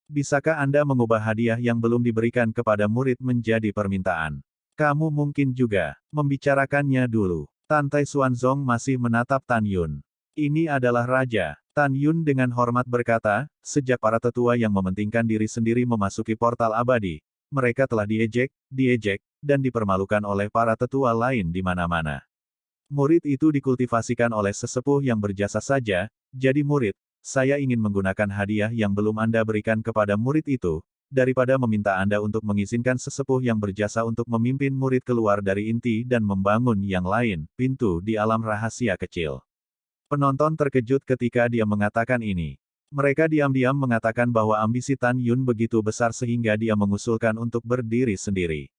Bisakah Anda mengubah hadiah yang belum diberikan kepada murid menjadi permintaan? Kamu mungkin juga membicarakannya dulu. Tantai Xuanzong masih menatap Tan Yun. Ini adalah raja. Tan Yun dengan hormat berkata, sejak para tetua yang mementingkan diri sendiri memasuki portal abadi, mereka telah diejek, dan dipermalukan oleh para tetua lain di mana-mana. Murid itu dikultivasikan oleh sesepuh yang berjasa saja, jadi murid, saya ingin menggunakan hadiah yang belum Anda berikan kepada murid itu, daripada meminta Anda untuk mengizinkan sesepuh yang berjasa untuk memimpin murid keluar dari inti dan membangun yang lain, pintu di alam rahasia kecil. Penonton terkejut ketika dia mengatakan ini. Mereka diam-diam mengatakan bahwa ambisi Tan Yun begitu besar sehingga dia mengusulkan untuk berdiri sendiri.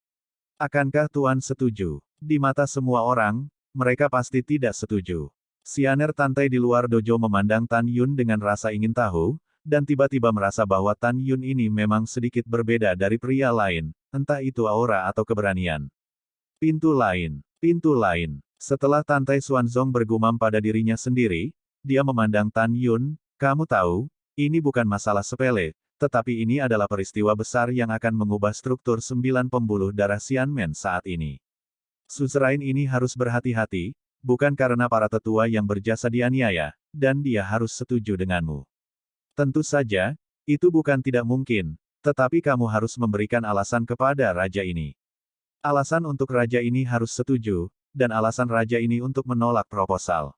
Akankah Tuan setuju? Di mata semua orang, mereka pasti tidak setuju. Sianer Tantai di luar dojo memandang Tan Yun dengan rasa ingin tahu, dan tiba-tiba merasa bahwa Tan Yun ini memang sedikit berbeda dari pria lain, entah itu aura atau keberanian. Pintu lain. Setelah Tantai Xuanzong bergumam pada dirinya sendiri, dia memandang Tan Yun, kamu tahu, ini bukan masalah sepele, tetapi ini adalah peristiwa besar yang akan mengubah struktur 9 pembuluh darah Xianmen saat ini. Suzerain ini harus berhati-hati, bukan karena para tetua yang berjasa dianiaya, dan dia harus setuju denganmu. Tentu saja, itu bukan tidak mungkin, tetapi kamu harus memberikan alasan kepada raja ini. Alasan untuk raja ini harus setuju, dan alasan raja ini untuk menolak proposal.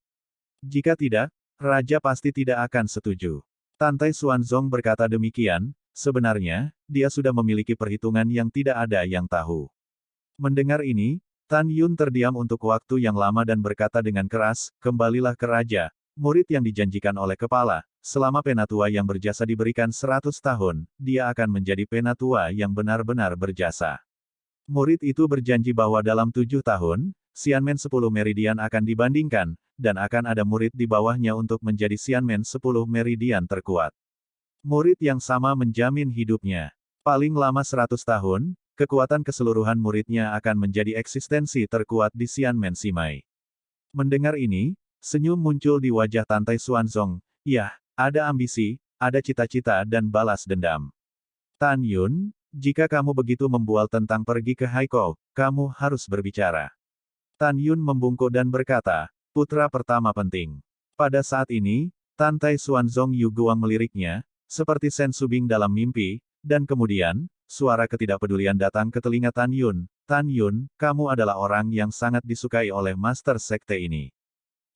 Jika tidak, raja pasti tidak akan setuju. Tantai Xuanzong berkata demikian, sebenarnya, dia sudah memiliki perhitungan yang tidak ada yang tahu. Mendengar ini, Tan Yun terdiam untuk waktu yang lama dan berkata dengan keras, kembalilah ke raja, murid yang dijanjikan oleh kepala. Selama penatua yang berjasa diberikan 100 tahun, dia akan menjadi penatua yang benar-benar berjasa. Murid itu berjanji bahwa dalam 7 tahun, Xianmen 10 meridian akan dibandingkan, dan akan ada murid di bawahnya untuk menjadi Xianmen 10 meridian terkuat. Murid yang sama menjamin hidupnya. Paling lama 100 tahun, kekuatan keseluruhan muridnya akan menjadi eksistensi terkuat di Xianmen Simai. Mendengar ini, senyum muncul di wajah Tantai Xuanzong, ya. Ada ambisi, ada cita-cita dan balas dendam. Tan Yun, jika kamu begitu membual tentang pergi ke Haikou, kamu harus berbicara. Tan Yun membungkuk dan berkata, putra pertama penting. Pada saat ini, Tantai Xuanzong Yu Guang meliriknya, seperti Sen Subing dalam mimpi, dan kemudian, suara ketidakpedulian datang ke telinga Tan Yun. Tan Yun, kamu adalah orang yang sangat disukai oleh Master Sekte ini.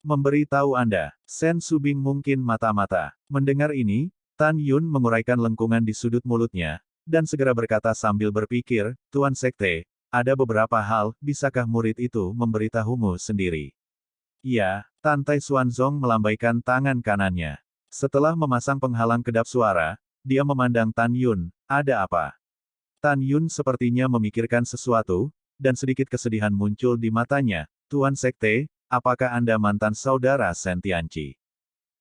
Memberi tahu Anda, Sen Subing mungkin mata-mata. Mendengar ini, Tan Yun menguraikan lengkungan di sudut mulutnya, dan segera berkata sambil berpikir, Tuan Sekte, ada beberapa hal, bisakah murid itu memberitahumu sendiri? Ya, Tantai Xuanzong melambaikan tangan kanannya. Setelah memasang penghalang kedap suara, dia memandang Tan Yun, ada apa? Tan Yun sepertinya memikirkan sesuatu, dan sedikit kesedihan muncul di matanya, Tuan Sekte, apakah Anda mantan saudara Sen Tianqi?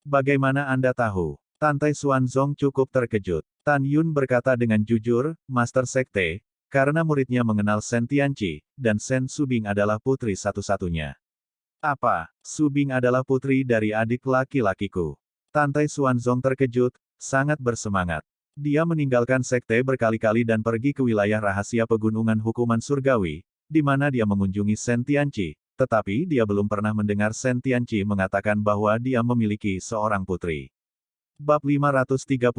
Bagaimana Anda tahu? Tantai Xuanzong cukup terkejut. Tan Yun berkata dengan jujur, Master Sekte, karena muridnya mengenal Sen Tianqi, dan Sen Subing adalah putri satu-satunya. Apa? Subing adalah putri dari adik laki-lakiku. Tantai Xuanzong terkejut, sangat bersemangat. Dia meninggalkan sekte berkali-kali dan pergi ke wilayah rahasia pegunungan hukuman surgawi, di mana dia mengunjungi Sen Tianqi. Tetapi dia belum pernah mendengar Sen Tianqi mengatakan bahwa dia memiliki seorang putri. Bab 536,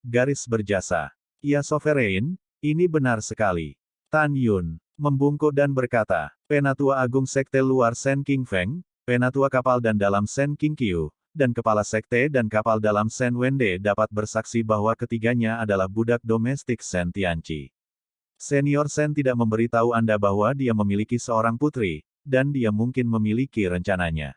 Garis Berjasa. Ya Sovereign, ini benar sekali. Tan Yun membungkuk dan berkata, Penatua Agung Sekte Luar Sen King Feng, Penatua Kapal dan Dalam Sen King Qiu, dan Kepala Sekte dan Kapal Dalam Sen Wende dapat bersaksi bahwa ketiganya adalah budak domestik Sen Tianqi. Senior Sen tidak memberitahu Anda bahwa dia memiliki seorang putri, dan dia mungkin memiliki rencananya.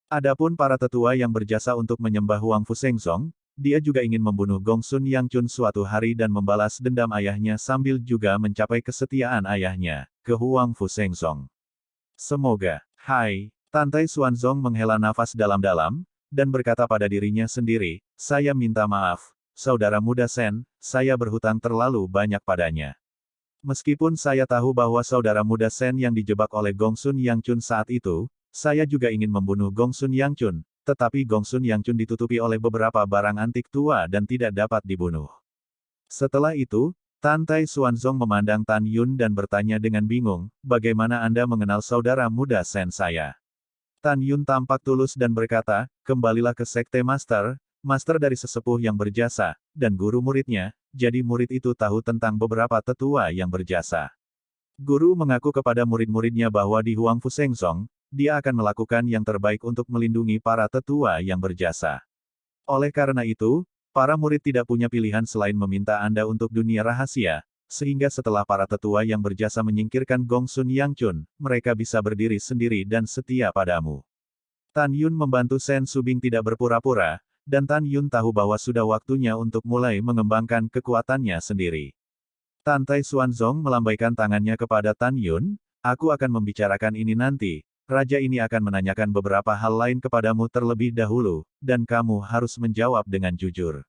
Adapun para tetua yang berjasa untuk menyembah Huang Fushengzong, dia juga ingin membunuh Gongsun Yangchun suatu hari dan membalas dendam ayahnya sambil juga mencapai kesetiaan ayahnya ke Huang Fushengzong. Semoga, hai, Tantai Xuanzong menghela nafas dalam-dalam, dan berkata pada dirinya sendiri, saya minta maaf, saudara muda Sen, saya berhutang terlalu banyak padanya. Meskipun saya tahu bahwa saudara muda Sen yang dijebak oleh Gongsun Yangchun saat itu, saya juga ingin membunuh Gongsun Yangchun, tetapi Gongsun Yangchun ditutupi oleh beberapa barang antik tua dan tidak dapat dibunuh. Setelah itu, Tantai Xuanzong memandang Tan Yun dan bertanya dengan bingung, bagaimana Anda mengenal saudara muda Sen saya? Tan Yun tampak tulus dan berkata, kembalilah ke Sekte Master, Master dari sesepuh yang berjasa, dan guru muridnya, jadi murid itu tahu tentang beberapa tetua yang berjasa. Guru mengaku kepada murid-muridnya bahwa di Huang Fu Shengzong, dia akan melakukan yang terbaik untuk melindungi para tetua yang berjasa. Oleh karena itu, para murid tidak punya pilihan selain meminta Anda untuk dunia rahasia, sehingga setelah para tetua yang berjasa menyingkirkan Gongsun Yangchun, mereka bisa berdiri sendiri dan setia padamu. Tan Yun membantu Sen Subing tidak berpura-pura, dan Tan Yun tahu bahwa sudah waktunya untuk mulai mengembangkan kekuatannya sendiri. Tantai Xuanzong melambaikan tangannya kepada Tan Yun, aku akan membicarakan ini nanti. Raja ini akan menanyakan beberapa hal lain kepadamu terlebih dahulu, dan kamu harus menjawab dengan jujur.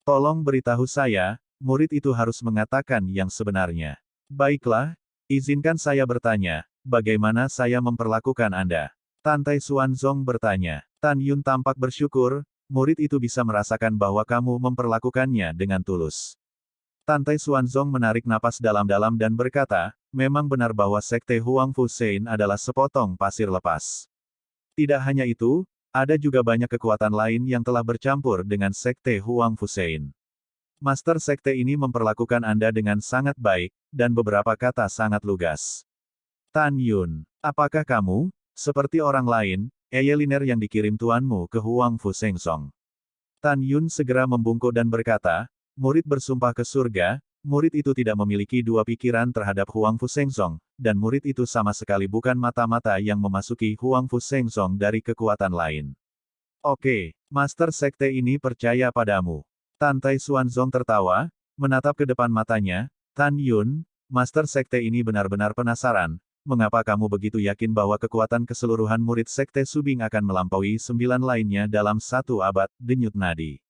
Tolong beritahu saya, murid itu harus mengatakan yang sebenarnya. Baiklah, izinkan saya bertanya, bagaimana saya memperlakukan Anda? Tantai Xuanzong bertanya. Tan Yun tampak bersyukur, murid itu bisa merasakan bahwa kamu memperlakukannya dengan tulus. Tantai Xuanzong menarik napas dalam-dalam dan berkata, memang benar bahwa Sekte Huang Fu Sein adalah sepotong pasir lepas. Tidak hanya itu, ada juga banyak kekuatan lain yang telah bercampur dengan Sekte Huang Fu Sein. Master Sekte ini memperlakukan Anda dengan sangat baik, dan beberapa kata sangat lugas. Tan Yun, apakah kamu, seperti orang lain, eyeliner yang dikirim tuanmu ke Huang Fu Shengzong? Tan Yun segera membungkuk dan berkata, murid bersumpah ke surga, murid itu tidak memiliki dua pikiran terhadap Huang Fu Shengzong, dan murid itu sama sekali bukan mata-mata yang memasuki Huang Fu Shengzong dari kekuatan lain. Oke, Master Sekte ini percaya padamu. Tantai Xuanzong tertawa, menatap ke depan matanya, Tan Yun, Master Sekte ini benar-benar penasaran, mengapa kamu begitu yakin bahwa kekuatan keseluruhan murid Sekte Subing akan melampaui 9 lainnya dalam 1 abad, denyut nadi.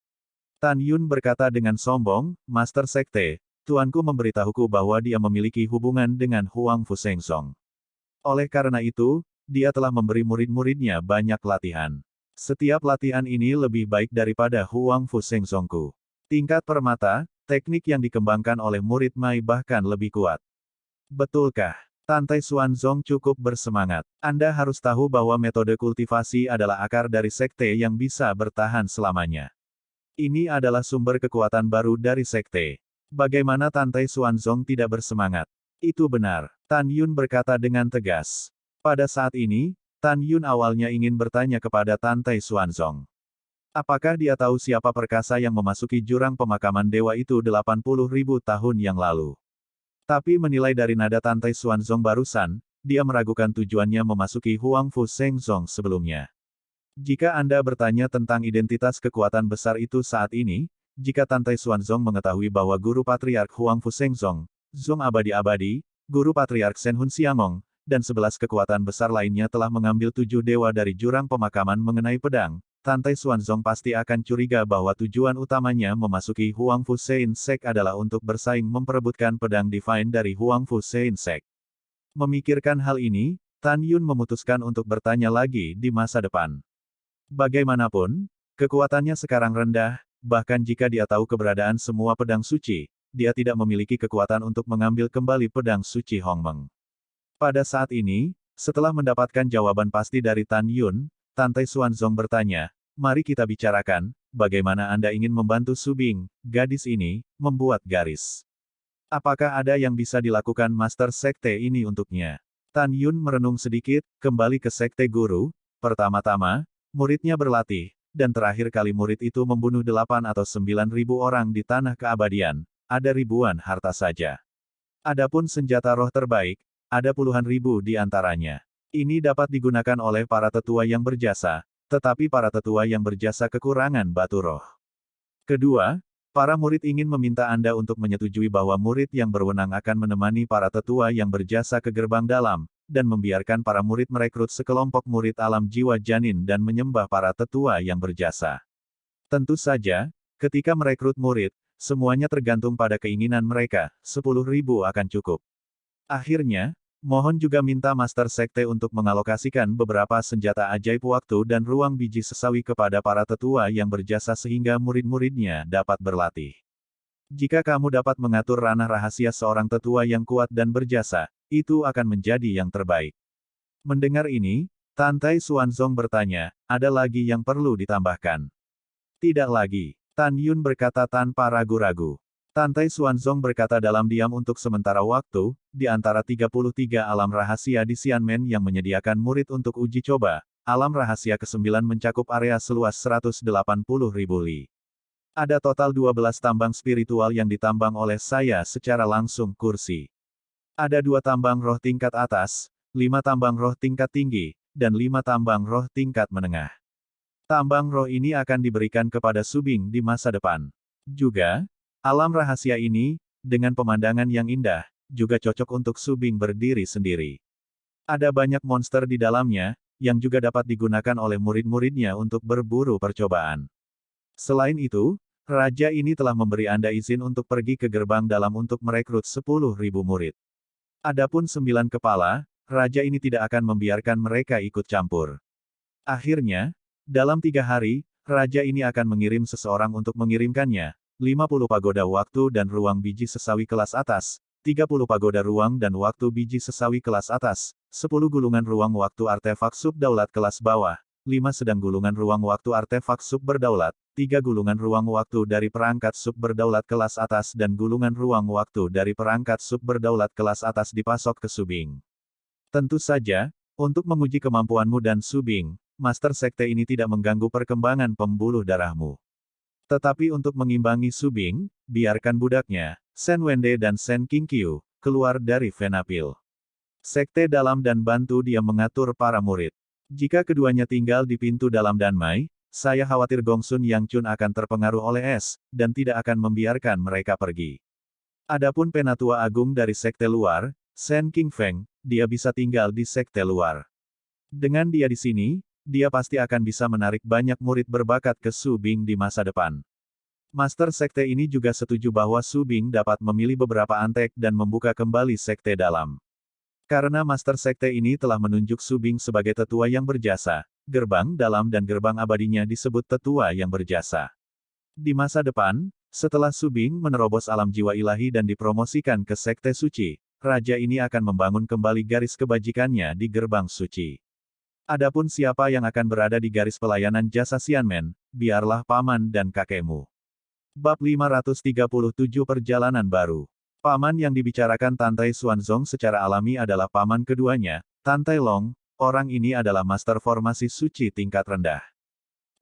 Tan Yun berkata dengan sombong, Master Sekte, tuanku memberitahuku bahwa dia memiliki hubungan dengan Huang Fu Shengzong. Oleh karena itu, dia telah memberi murid-muridnya banyak latihan. Setiap latihan ini lebih baik daripada Huang Fu Shengzongku. Tingkat permata, teknik yang dikembangkan oleh murid Mai bahkan lebih kuat. Betulkah? Tantai Xuanzong cukup bersemangat. Anda harus tahu bahwa metode kultivasi adalah akar dari sekte yang bisa bertahan selamanya. Ini adalah sumber kekuatan baru dari sekte. Bagaimana Tantai Xuanzong tidak bersemangat? Itu benar. Tan Yun berkata dengan tegas. Pada saat ini, Tan Yun awalnya ingin bertanya kepada Tantai Xuanzong. Apakah dia tahu siapa perkasa yang memasuki jurang pemakaman dewa itu 80.000 tahun yang lalu? Tapi menilai dari nada Tantai Xuanzong barusan, dia meragukan tujuannya memasuki Huang Fu Shengzong sebelumnya. Jika Anda bertanya tentang identitas kekuatan besar itu saat ini, jika Tantai Xuanzong mengetahui bahwa guru patriark Huang Fu Shengzong, Zong Abadi-Abadi, guru patriark Shen Hun Xiangong, dan 11 kekuatan besar lainnya telah mengambil 7 dewa dari jurang pemakaman mengenai pedang, Tantai Xuanzong pasti akan curiga bahwa tujuan utamanya memasuki Huang Fu Sein Sek adalah untuk bersaing memperebutkan pedang divine dari Huang Fu Sein Sek. Memikirkan hal ini, Tan Yun memutuskan untuk bertanya lagi di masa depan. Bagaimanapun, kekuatannya sekarang rendah, bahkan jika dia tahu keberadaan semua pedang suci, dia tidak memiliki kekuatan untuk mengambil kembali pedang suci Hongmeng. Pada saat ini, setelah mendapatkan jawaban pasti dari Tan Yun, Tantai Xuanzong bertanya, mari kita bicarakan, bagaimana Anda ingin membantu Subing, gadis ini, membuat garis. Apakah ada yang bisa dilakukan Master Sekte ini untuknya? Tan Yun merenung sedikit, kembali ke Sekte Guru, pertama-tama, muridnya berlatih, dan terakhir kali murid itu membunuh 8 atau 9.000 orang di tanah keabadian, ada ribuan harta saja. Adapun senjata roh terbaik, ada puluhan ribu di antaranya. Ini dapat digunakan oleh para tetua yang berjasa, tetapi para tetua yang berjasa kekurangan batu roh. Kedua, para murid ingin meminta Anda untuk menyetujui bahwa murid yang berwenang akan menemani para tetua yang berjasa ke gerbang dalam, dan membiarkan para murid merekrut sekelompok murid alam jiwa janin dan menyembah para tetua yang berjasa. Tentu saja, ketika merekrut murid, semuanya tergantung pada keinginan mereka, 10.000 akan cukup. Akhirnya, mohon juga minta Master Sekte untuk mengalokasikan beberapa senjata ajaib waktu dan ruang biji sesawi kepada para tetua yang berjasa sehingga murid-muridnya dapat berlatih. Jika kamu dapat mengatur ranah rahasia seorang tetua yang kuat dan berjasa, itu akan menjadi yang terbaik. Mendengar ini, Tantai Xuanzong bertanya, ada lagi yang perlu ditambahkan? Tidak lagi, Tan Yun berkata tanpa ragu-ragu. Tantai Xuanzong berkata dalam diam untuk sementara waktu, di antara 33 alam rahasia di Xianmen yang menyediakan murid untuk uji coba, alam rahasia ke-9 mencakup area seluas 180.000 li. Ada total 12 tambang spiritual yang ditambang oleh saya secara langsung kursi. Ada 2 tambang roh tingkat atas, 5 tambang roh tingkat tinggi, dan 5 tambang roh tingkat menengah. Tambang roh ini akan diberikan kepada Subing di masa depan. Juga, alam rahasia ini, dengan pemandangan yang indah, juga cocok untuk Subing berdiri sendiri. Ada banyak monster di dalamnya, yang juga dapat digunakan oleh murid-muridnya untuk berburu percobaan. Selain itu, Raja ini telah memberi Anda izin untuk pergi ke gerbang dalam untuk merekrut 10.000 murid. Adapun 9 kepala, Raja ini tidak akan membiarkan mereka ikut campur. Akhirnya, dalam 3 hari, Raja ini akan mengirim seseorang untuk mengirimkannya, 50 pagoda waktu dan ruang biji sesawi kelas atas, 30 pagoda ruang dan waktu biji sesawi kelas atas, 10 gulungan ruang waktu artefak subdaulat kelas bawah, 5 sedang gulungan ruang waktu artefak subberdaulat, 3 gulungan ruang waktu dari perangkat subberdaulat kelas atas dan gulungan ruang waktu dari perangkat subberdaulat kelas atas dipasok ke Subing. Tentu saja, untuk menguji kemampuanmu dan Subing, Master Sekte ini tidak mengganggu perkembangan pembuluh darahmu. Tetapi untuk mengimbangi Subing, biarkan budaknya, Shen Wende dan Shen Qingqiu, keluar dari Venapil Sekte dalam dan bantu dia mengatur para murid. Jika keduanya tinggal di pintu dalam Danmai, saya khawatir Gongsun Yang Chun akan terpengaruh oleh es, dan tidak akan membiarkan mereka pergi. Adapun Penatua Agung dari Sekte luar, Shen Qingfeng, dia bisa tinggal di Sekte luar. Dengan dia di sini, dia pasti akan bisa menarik banyak murid berbakat ke Subing di masa depan. Master Sekte ini juga setuju bahwa Subing dapat memilih beberapa antek dan membuka kembali Sekte dalam. Karena Master Sekte ini telah menunjuk Subing sebagai tetua yang berjasa, gerbang dalam dan gerbang abadinya disebut tetua yang berjasa. Di masa depan, setelah Subing menerobos alam jiwa ilahi dan dipromosikan ke Sekte Suci, Raja ini akan membangun kembali garis kebajikannya di gerbang suci. Adapun siapa yang akan berada di garis pelayanan jasa Xianmen, biarlah paman dan kakekmu. Bab 537 Perjalanan Baru. Paman yang dibicarakan Tantai Xuanzong secara alami adalah paman keduanya, Tantai Long. Orang ini adalah master formasi suci tingkat rendah.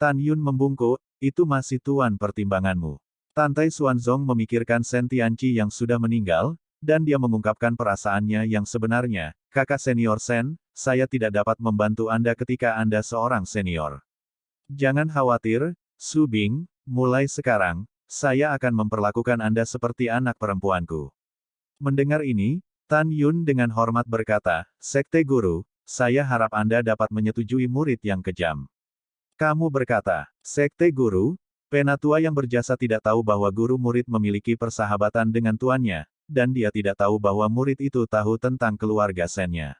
Tan Yun membungkuk, itu masih tuan pertimbanganmu. Tantai Xuanzong memikirkan Shen Tianqi yang sudah meninggal, dan dia mengungkapkan perasaannya yang sebenarnya, kakak senior Shen, saya tidak dapat membantu Anda ketika Anda seorang senior. Jangan khawatir, Subing, mulai sekarang, saya akan memperlakukan Anda seperti anak perempuanku. Mendengar ini, Tan Yun dengan hormat berkata, Sekte Guru, saya harap Anda dapat menyetujui murid yang kejam. Kamu berkata, Sekte Guru, Penatua yang berjasa tidak tahu bahwa guru murid memiliki persahabatan dengan tuannya, dan dia tidak tahu bahwa murid itu tahu tentang keluarga Shen-nya.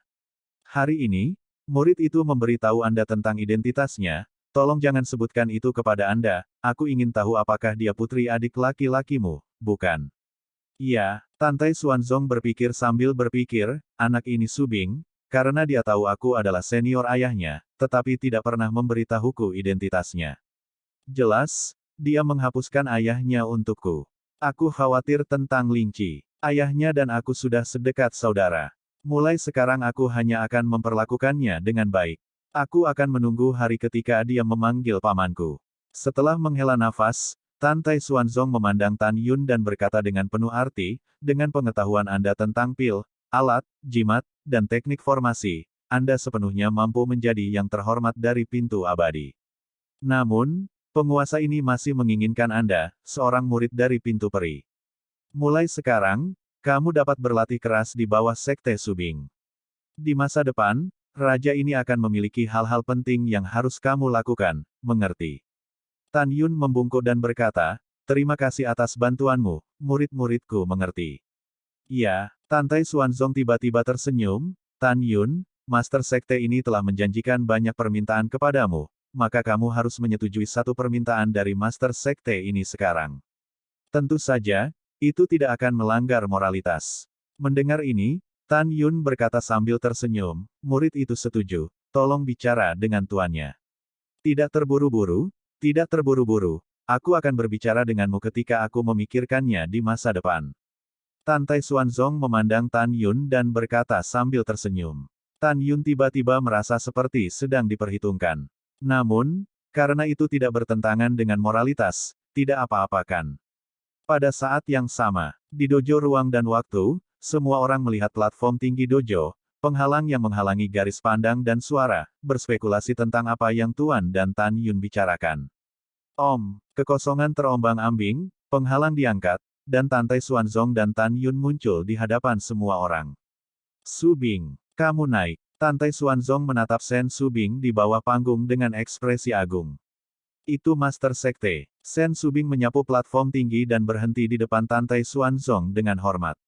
Hari ini, murid itu memberitahu Anda tentang identitasnya, tolong jangan sebutkan itu kepada Anda, aku ingin tahu apakah dia putri adik laki-lakimu, bukan? Iya, Tantai Xuanzong berpikir sambil berpikir, anak ini Subing, karena dia tahu aku adalah senior ayahnya, tetapi tidak pernah memberitahuku identitasnya. Jelas, dia menghapuskan ayahnya untukku. Aku khawatir tentang Lingqi. Ayahnya dan aku sudah sedekat saudara. Mulai sekarang aku hanya akan memperlakukannya dengan baik. Aku akan menunggu hari ketika dia memanggil pamanku. Setelah menghela nafas, Tantai Xuanzong memandang Tan Yun dan berkata dengan penuh arti, dengan pengetahuan Anda tentang pil, alat, jimat, dan teknik formasi, Anda sepenuhnya mampu menjadi yang terhormat dari pintu abadi. Namun, penguasa ini masih menginginkan Anda, seorang murid dari pintu peri. Mulai sekarang, kamu dapat berlatih keras di bawah Sekte Subing. Di masa depan, raja ini akan memiliki hal-hal penting yang harus kamu lakukan, mengerti? Tan Yun membungkuk dan berkata, terima kasih atas bantuanmu, murid-muridku mengerti. Iya, Tantai Xuanzong tiba-tiba tersenyum, Tan Yun, Master Sekte ini telah menjanjikan banyak permintaan kepadamu, maka kamu harus menyetujui satu permintaan dari Master Sekte ini sekarang. Tentu saja, itu tidak akan melanggar moralitas. Mendengar ini, Tan Yun berkata sambil tersenyum, murid itu setuju, tolong bicara dengan tuannya. Tidak terburu-buru, tidak terburu-buru, aku akan berbicara denganmu ketika aku memikirkannya di masa depan. Tantai Xuanzong memandang Tan Yun dan berkata sambil tersenyum. Tan Yun tiba-tiba merasa seperti sedang diperhitungkan. Namun, karena itu tidak bertentangan dengan moralitas, tidak apa-apakan. Pada saat yang sama, di dojo ruang dan waktu, semua orang melihat platform tinggi dojo, penghalang yang menghalangi garis pandang dan suara, berspekulasi tentang apa yang Tuan dan Tan Yun bicarakan. Kekosongan terombang-ambing, penghalang diangkat, dan Tantai Xuanzong dan Tan Yun muncul di hadapan semua orang. Su Bing, kamu naik. Tantai Xuanzong menatap Sen Su Bing di bawah panggung dengan ekspresi agung. Itu Master Sekte. Sen Su Bing menyapu platform tinggi dan berhenti di depan Tantai Xuanzong dengan hormat.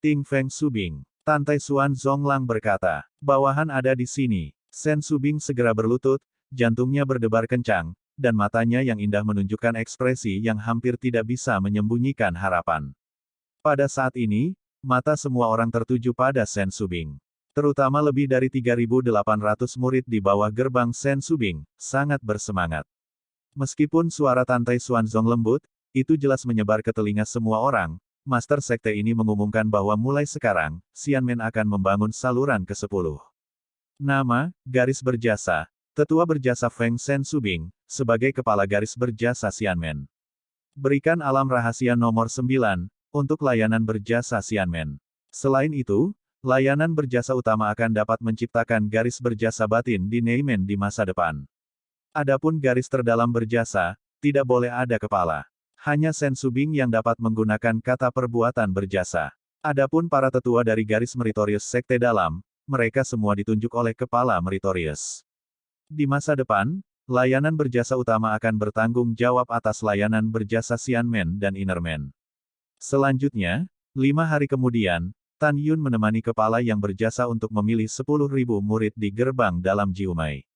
Ting Feng Su Bing. Tantai Xuanzong lang berkata, bawahan ada di sini. Sen Su Bing segera berlutut, jantungnya berdebar kencang, dan matanya yang indah menunjukkan ekspresi yang hampir tidak bisa menyembunyikan harapan. Pada saat ini, mata semua orang tertuju pada Sen Su Bing. Terutama lebih dari 3.800 murid di bawah gerbang Sen Su Bing, sangat bersemangat. Meskipun suara Tantai Xuanzong lembut, itu jelas menyebar ke telinga semua orang. Master Sekte ini mengumumkan bahwa mulai sekarang, Xianmen akan membangun saluran ke-10. Nama, Garis Berjasa, Tetua Berjasa Feng Sen Su Bing, sebagai Kepala Garis Berjasa Xianmen. Berikan alam rahasia nomor 9, untuk layanan berjasa Xianmen. Selain itu, layanan berjasa utama akan dapat menciptakan garis berjasa batin di Neimen di masa depan. Adapun garis terdalam berjasa, tidak boleh ada kepala. Hanya Sen Su Bing yang dapat menggunakan kata perbuatan berjasa. Adapun para tetua dari garis meritorius Sekte Dalam, mereka semua ditunjuk oleh kepala meritorius. Di masa depan, layanan berjasa utama akan bertanggung jawab atas layanan berjasa Xianmen dan Innermen. Selanjutnya, 5 hari kemudian, Tan Yun menemani kepala yang berjasa untuk memilih 10.000 murid di gerbang dalam Jiumai.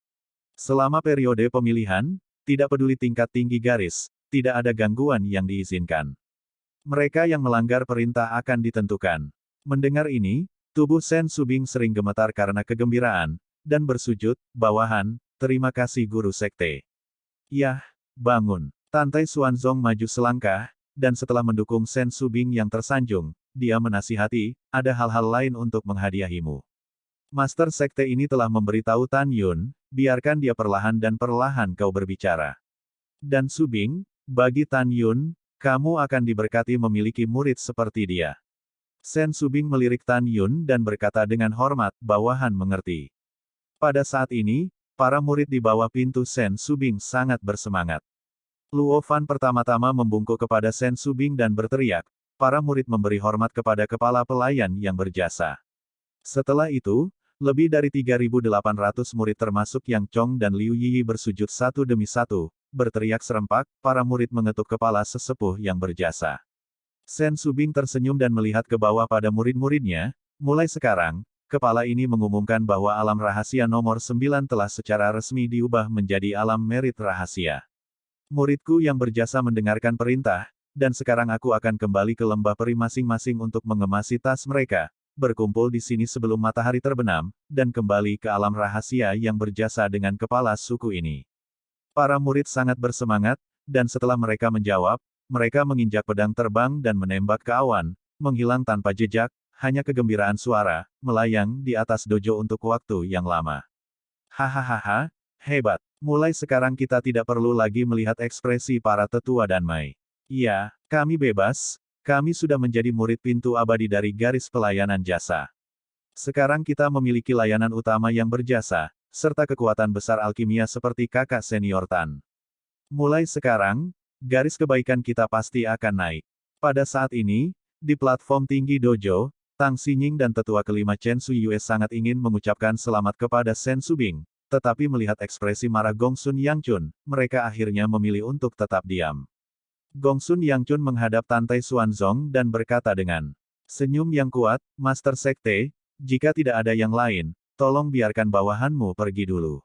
Selama periode pemilihan, tidak peduli tingkat tinggi garis, tidak ada gangguan yang diizinkan. Mereka yang melanggar perintah akan ditentukan. Mendengar ini, tubuh Sen Su Bing sering gemetar karena kegembiraan, dan bersujud, bawahan, terima kasih Guru Sekte. Yah, bangun. Tantai Xuanzong maju selangkah, dan setelah mendukung Sen Su Bing yang tersanjung, dia menasihati, ada hal-hal lain untuk menghadiahimu. Master Sekte ini telah memberitahu Tan Yun, biarkan dia perlahan dan perlahan kau berbicara. Dan Su Bing, bagi Tan Yun, kamu akan diberkati memiliki murid seperti dia. Sen Su Bing melirik Tan Yun dan berkata dengan hormat, bawahan mengerti. Pada saat ini, para murid di bawah pintu Sen Su Bing sangat bersemangat. Luo Fan pertama-tama membungkuk kepada Sen Su Bing dan berteriak, para murid memberi hormat kepada kepala pelayan yang berjasa. Setelah itu, lebih dari 3.800 murid termasuk Yang Chong dan Liu Yiyi bersujud satu demi satu, berteriak serempak, para murid mengetuk kepala sesepuh yang berjasa. Sen Su Bing tersenyum dan melihat ke bawah pada murid-muridnya, mulai sekarang, kepala ini mengumumkan bahwa alam rahasia nomor 9 telah secara resmi diubah menjadi alam merit rahasia. Muridku yang berjasa mendengarkan perintah, dan sekarang aku akan kembali ke lembah peri masing-masing untuk mengemasi tas mereka, berkumpul di sini sebelum matahari terbenam, dan kembali ke alam rahasia yang berjasa dengan kepala suku ini. Para murid sangat bersemangat, dan setelah mereka menjawab, mereka menginjak pedang terbang dan menembak ke awan, menghilang tanpa jejak, hanya kegembiraan suara, melayang di atas dojo untuk waktu yang lama. Hahaha, hebat. Mulai sekarang kita tidak perlu lagi melihat ekspresi para tetua Danmai. Iya, kami bebas, kami sudah menjadi murid pintu abadi dari garis pelayanan jasa. Sekarang kita memiliki layanan utama yang berjasa, serta kekuatan besar alkimia seperti kakak senior Tan. Mulai sekarang, garis kebaikan kita pasti akan naik. Pada saat ini, di platform tinggi dojo, Tang Xinying dan tetua kelima Chen Suyue sangat ingin mengucapkan selamat kepada Sen Subing, tetapi melihat ekspresi marah Gongsun Yangchun, mereka akhirnya memilih untuk tetap diam. Gongsun Yangchun menghadap Tantai Xuanzong dan berkata dengan senyum yang kuat, Master Sekte, jika tidak ada yang lain, tolong biarkan bawahanmu pergi dulu.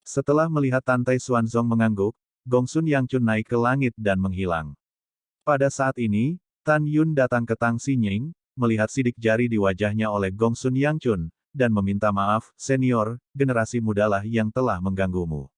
Setelah melihat Tantai Xuanzong mengangguk, Gongsun Yangchun naik ke langit dan menghilang. Pada saat ini, Tan Yun datang ke Tang Xinying, melihat sidik jari di wajahnya oleh Gongsun Yangchun, dan meminta maaf, senior, generasi mudalah yang telah mengganggumu.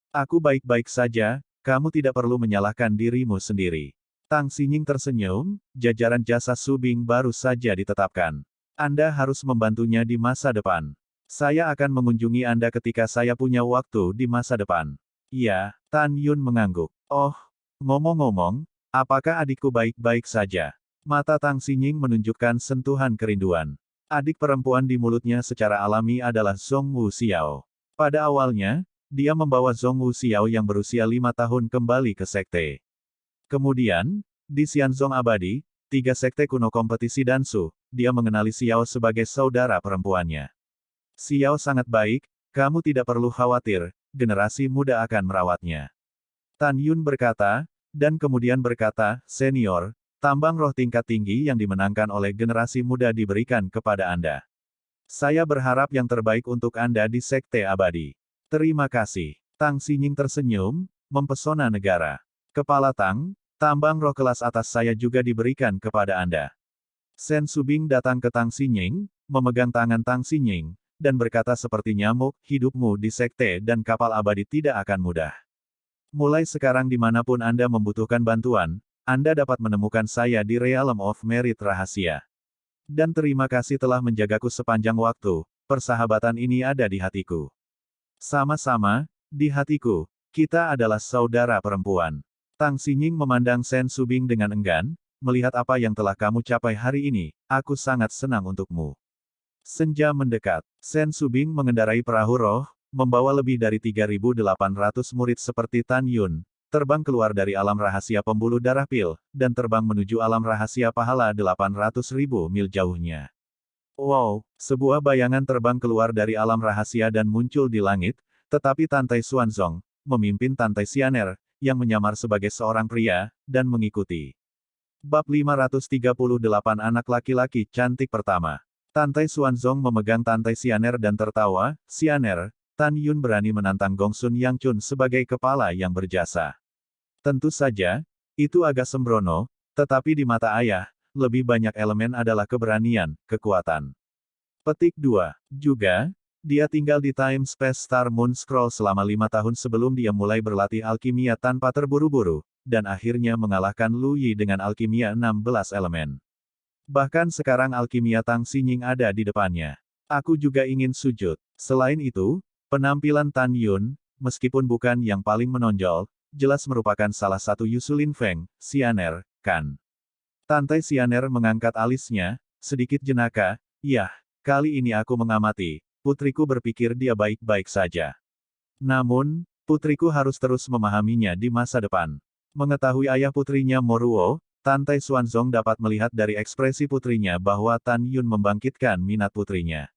Aku baik-baik saja, kamu tidak perlu menyalahkan dirimu sendiri. Tang Xinying tersenyum, jajaran jasa Subing baru saja ditetapkan. Anda harus membantunya di masa depan. Saya akan mengunjungi Anda ketika saya punya waktu di masa depan. Iya, Tan Yun mengangguk. Oh, ngomong-ngomong, apakah adikku baik-baik saja? Mata Tang Xinying menunjukkan sentuhan kerinduan. Adik perempuan di mulutnya secara alami adalah Zhong Wu Xiao. Pada awalnya, dia membawa Zhong Wu Xiao yang berusia 5 tahun kembali ke sekte. Kemudian, di Xianzong Abadi, 3 sekte kuno kompetisi dansu, dia mengenali Xiao sebagai saudara perempuannya. Xiao sangat baik, kamu tidak perlu khawatir, generasi muda akan merawatnya. Tan Yun berkata, dan kemudian berkata, senior, tambang roh tingkat tinggi yang dimenangkan oleh generasi muda diberikan kepada Anda. Saya berharap yang terbaik untuk Anda di Sekte Abadi. Terima kasih. Tang Xinying tersenyum, mempesona negara. Kepala Tang, tambang roh kelas atas saya juga diberikan kepada Anda. Sen Subing datang ke Tang Xinying, memegang tangan Tang Xinying, dan berkata seperti nyamuk, hidupmu di Sekte dan kapal abadi tidak akan mudah. Mulai sekarang dimanapun Anda membutuhkan bantuan, Anda dapat menemukan saya di Realm of Merit rahasia. Dan terima kasih telah menjagaku sepanjang waktu, persahabatan ini ada di hatiku. Sama-sama, di hatiku, kita adalah saudara perempuan. Tang Xinying memandang Sen Subing dengan enggan, melihat apa yang telah kamu capai hari ini, aku sangat senang untukmu. Senja mendekat, Sen Subing mengendarai perahu roh, membawa lebih dari 3.800 murid seperti Tan Yun, terbang keluar dari alam rahasia pembuluh darah pil, dan terbang menuju alam rahasia pahala 800.000 mil jauhnya. Wow, sebuah bayangan terbang keluar dari alam rahasia dan muncul di langit, tetapi Tantai Xuanzong, memimpin Tantai Xianer, yang menyamar sebagai seorang pria, dan mengikuti. Bab 538 Anak Laki-laki Cantik Pertama. Tantai Xuanzong memegang Tantai Xianer dan tertawa, Xianer, Tan Yun berani menantang Gongsun Yangchun sebagai kepala yang berjasa. Tentu saja, itu agak sembrono, tetapi di mata ayah, lebih banyak elemen adalah keberanian, kekuatan. Petik 2. Juga, dia tinggal di Time Space Star Moon Scroll selama 5 tahun sebelum dia mulai berlatih alkimia tanpa terburu-buru, dan akhirnya mengalahkan Lu Yi dengan alkimia 16 elemen. Bahkan sekarang alkimia Tang Xinying ada di depannya. Aku juga ingin sujud. Selain itu, penampilan Tan Yun, meskipun bukan yang paling menonjol, jelas merupakan salah satu Yusulin Feng, Xianer, kan? Tantai Xianer mengangkat alisnya, sedikit jenaka, yah, kali ini aku mengamati, putriku berpikir dia baik-baik saja. Namun, putriku harus terus memahaminya di masa depan. Mengetahui ayah putrinya Moruo, Tantai Xuanzong dapat melihat dari ekspresi putrinya bahwa Tan Yun membangkitkan minat putrinya.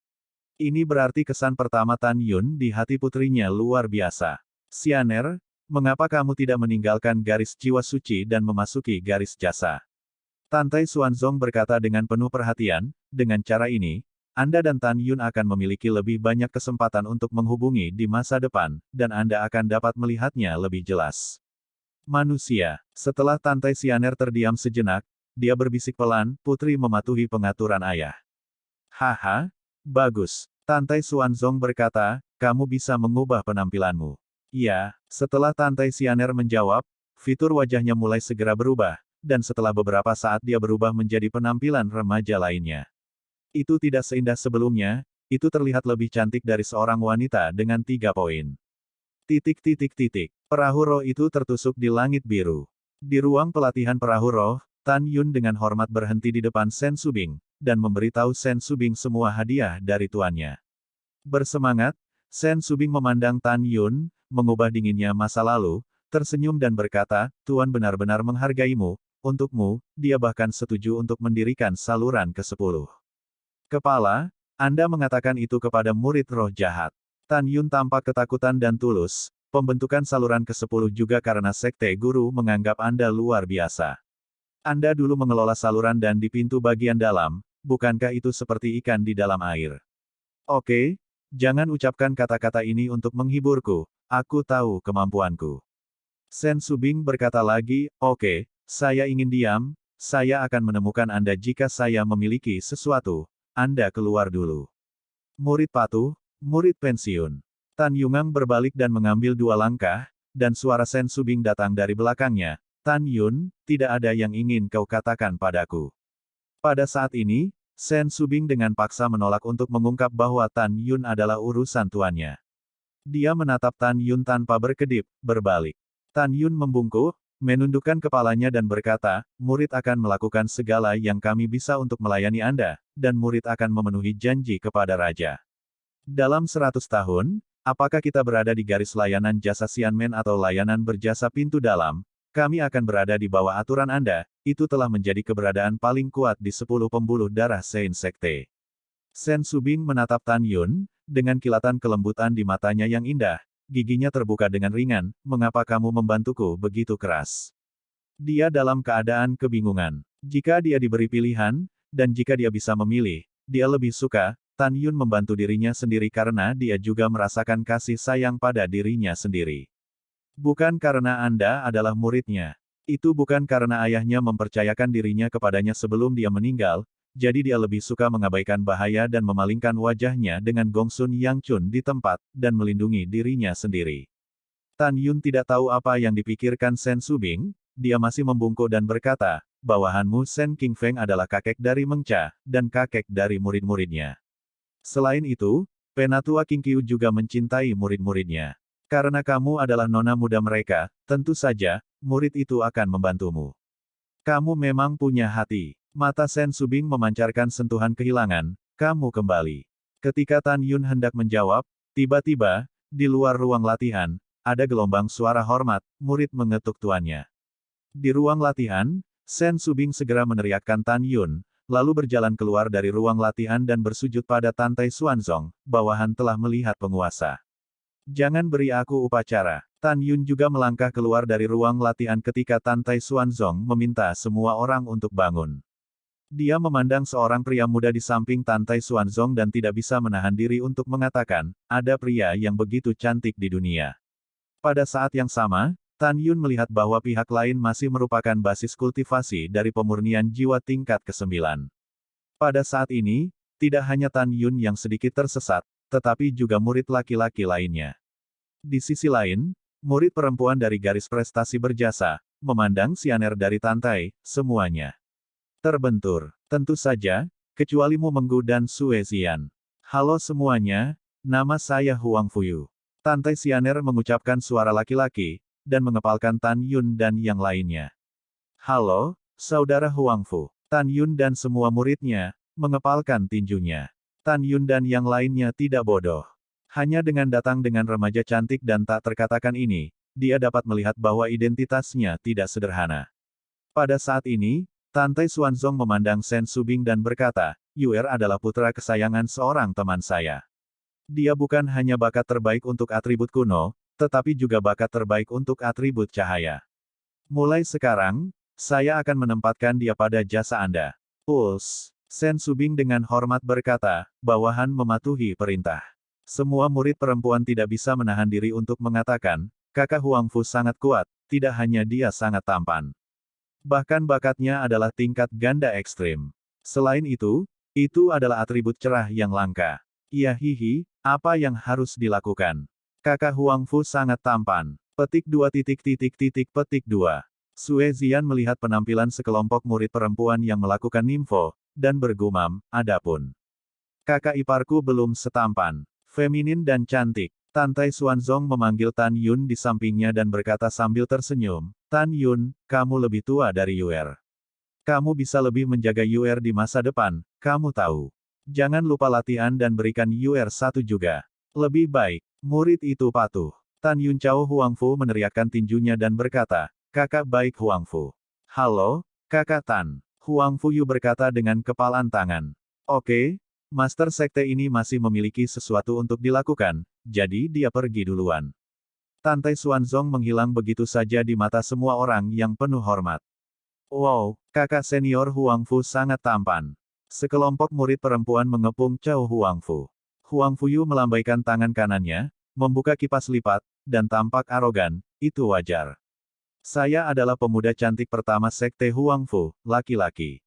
Ini berarti kesan pertama Tan Yun di hati putrinya luar biasa. Xianer, mengapa kamu tidak meninggalkan garis jiwa suci dan memasuki garis jasa? Tantai Xuanzong berkata dengan penuh perhatian, dengan cara ini, Anda dan Tan Yun akan memiliki lebih banyak kesempatan untuk menghubungi di masa depan, dan Anda akan dapat melihatnya lebih jelas. Manusia. Setelah Tantai Xianer terdiam sejenak, dia berbisik pelan, putri mematuhi pengaturan ayah. Haha, bagus. Tantai Xuanzong berkata, kamu bisa mengubah penampilanmu. Iya, setelah Tantai Xianer menjawab, fitur wajahnya mulai segera berubah, dan setelah beberapa saat dia berubah menjadi penampilan remaja lainnya. Itu tidak seindah sebelumnya, itu terlihat lebih cantik dari seorang wanita dengan 3 poin. Perahu roh itu tertusuk di langit biru. Di ruang pelatihan perahu roh, Tan Yun dengan hormat berhenti di depan Sen Subing, dan memberitahu Sen Subing semua hadiah dari tuannya. Bersemangat, Sen Subing memandang Tan Yun, mengubah dinginnya masa lalu, tersenyum dan berkata, Tuan benar-benar menghargaimu, untukmu, dia bahkan setuju untuk mendirikan saluran ke-10. Kepala, Anda mengatakan itu kepada murid roh jahat. Tan Yun tampak ketakutan dan tulus. Pembentukan saluran ke-10 juga karena sekte guru menganggap Anda luar biasa. Anda dulu mengelola saluran dan di pintu bagian dalam, bukankah itu seperti ikan di dalam air? Oke, jangan ucapkan kata-kata ini untuk menghiburku, aku tahu kemampuanku. Sen Subing berkata lagi, oke, saya ingin diam, saya akan menemukan Anda jika saya memiliki sesuatu, Anda keluar dulu. Murid patuh, murid pensiun. Tan Yungang berbalik dan mengambil 2 langkah, dan suara Sen Subing datang dari belakangnya. Tan Yun, tidak ada yang ingin kau katakan padaku. Pada saat ini, Sen Subing dengan paksa menolak untuk mengungkap bahwa Tan Yun adalah urusan tuannya. Dia menatap Tan Yun tanpa berkedip, berbalik. Tan Yun membungkuk, menundukkan kepalanya dan berkata, murid akan melakukan segala yang kami bisa untuk melayani Anda, dan murid akan memenuhi janji kepada Raja. Dalam 100 tahun, apakah kita berada di garis layanan jasa Xianmen atau layanan berjasa pintu dalam, kami akan berada di bawah aturan Anda, itu telah menjadi keberadaan paling kuat di 10 pembuluh darah Sein Sekte. Sen Subing menatap Tan Yun, dengan kilatan kelembutan di matanya yang indah, giginya terbuka dengan ringan, mengapa kamu membantuku begitu keras? Dia dalam keadaan kebingungan. Jika dia diberi pilihan, dan jika dia bisa memilih, dia lebih suka, Tan Yun membantu dirinya sendiri karena dia juga merasakan kasih sayang pada dirinya sendiri. Bukan karena Anda adalah muridnya. Itu bukan karena ayahnya mempercayakan dirinya kepadanya sebelum dia meninggal, jadi dia lebih suka mengabaikan bahaya dan memalingkan wajahnya dengan Gongsun Yang Chun di tempat, dan melindungi dirinya sendiri. Tan Yun tidak tahu apa yang dipikirkan Sen Subing, dia masih membungkuk dan berkata, bawahanmu Sen King Feng adalah kakek dari Meng Cha, dan kakek dari murid-muridnya. Selain itu, Penatua King Qiu juga mencintai murid-muridnya. Karena kamu adalah nona muda mereka, tentu saja, murid itu akan membantumu. Kamu memang punya hati. Mata Sen Subing memancarkan sentuhan kehilangan, kamu kembali. Ketika Tan Yun hendak menjawab, tiba-tiba, di luar ruang latihan, ada gelombang suara hormat, murid mengetuk tuannya. Di ruang latihan, Sen Subing segera meneriakkan Tan Yun, lalu berjalan keluar dari ruang latihan dan bersujud pada Tantai Xuanzong, bawahan telah melihat penguasa. Jangan beri aku upacara. Tan Yun juga melangkah keluar dari ruang latihan ketika Tantai Xuanzong meminta semua orang untuk bangun. Dia memandang seorang pria muda di samping Tantai Xuanzong dan tidak bisa menahan diri untuk mengatakan, ada pria yang begitu cantik di dunia. Pada saat yang sama, Tan Yun melihat bahwa pihak lain masih merupakan basis kultivasi dari pemurnian jiwa tingkat ke-9. Pada saat ini, tidak hanya Tan Yun yang sedikit tersesat, tetapi juga murid laki-laki lainnya. Di sisi lain, murid perempuan dari garis prestasi berjasa, memandang Xianer dari Tantai, semuanya terbentur. Tentu saja, kecuali Mu Menggu dan Sue Xian. Halo semuanya, nama saya Huang Fuyu. Tantai Xianer mengucapkan suara laki-laki, dan mengepalkan Tan Yun dan yang lainnya. Halo, saudara Huang Fu. Tan Yun dan semua muridnya, mengepalkan tinjunya. Tan Yun dan yang lainnya tidak bodoh. Hanya dengan datang dengan remaja cantik dan tak terkatakan ini, dia dapat melihat bahwa identitasnya tidak sederhana. Pada saat ini, Tantai Xuanzong memandang Sen Subing dan berkata, Yuer adalah putra kesayangan seorang teman saya. Dia bukan hanya bakat terbaik untuk atribut kuno, tetapi juga bakat terbaik untuk atribut cahaya. Mulai sekarang, saya akan menempatkan dia pada jasa Anda. Puls. Sen Subing dengan hormat berkata, bawahan mematuhi perintah. Semua murid perempuan tidak bisa menahan diri untuk mengatakan, kakak Huang Fu sangat kuat, tidak hanya dia sangat tampan. Bahkan bakatnya adalah tingkat ganda ekstrim. Selain itu adalah atribut cerah yang langka. Ya hihi, apa yang harus dilakukan? Kakak Huang Fu sangat tampan. Petik 2 petik 2. Sue Zian melihat penampilan sekelompok murid perempuan yang melakukan nimfo, dan bergumam, adapun kakak iparku belum setampan, feminin dan cantik. Tantai Xuanzong memanggil Tan Yun di sampingnya dan berkata sambil tersenyum, Tan Yun, kamu lebih tua dari Yuer. Kamu bisa lebih menjaga Yuer di masa depan, kamu tahu. Jangan lupa latihan dan berikan Yuer satu juga. Lebih baik, murid itu patuh. Tan Yun Chao Huang Fu meneriakkan tinjunya dan berkata, kakak baik Huang Fu. Halo, kakak Tan. Huang Fu Yu berkata dengan kepalan tangan. Oke, Master sekte ini masih memiliki sesuatu untuk dilakukan, jadi dia pergi duluan. Tantai Xuanzong menghilang begitu saja di mata semua orang yang penuh hormat. Wow, kakak senior Huangfu sangat tampan. Sekelompok murid perempuan mengepung Cao Huangfu. Huangfu Yu melambaikan tangan kanannya, membuka kipas lipat, dan tampak arogan, itu wajar. Saya adalah pemuda cantik pertama sekte Huangfu, laki-laki.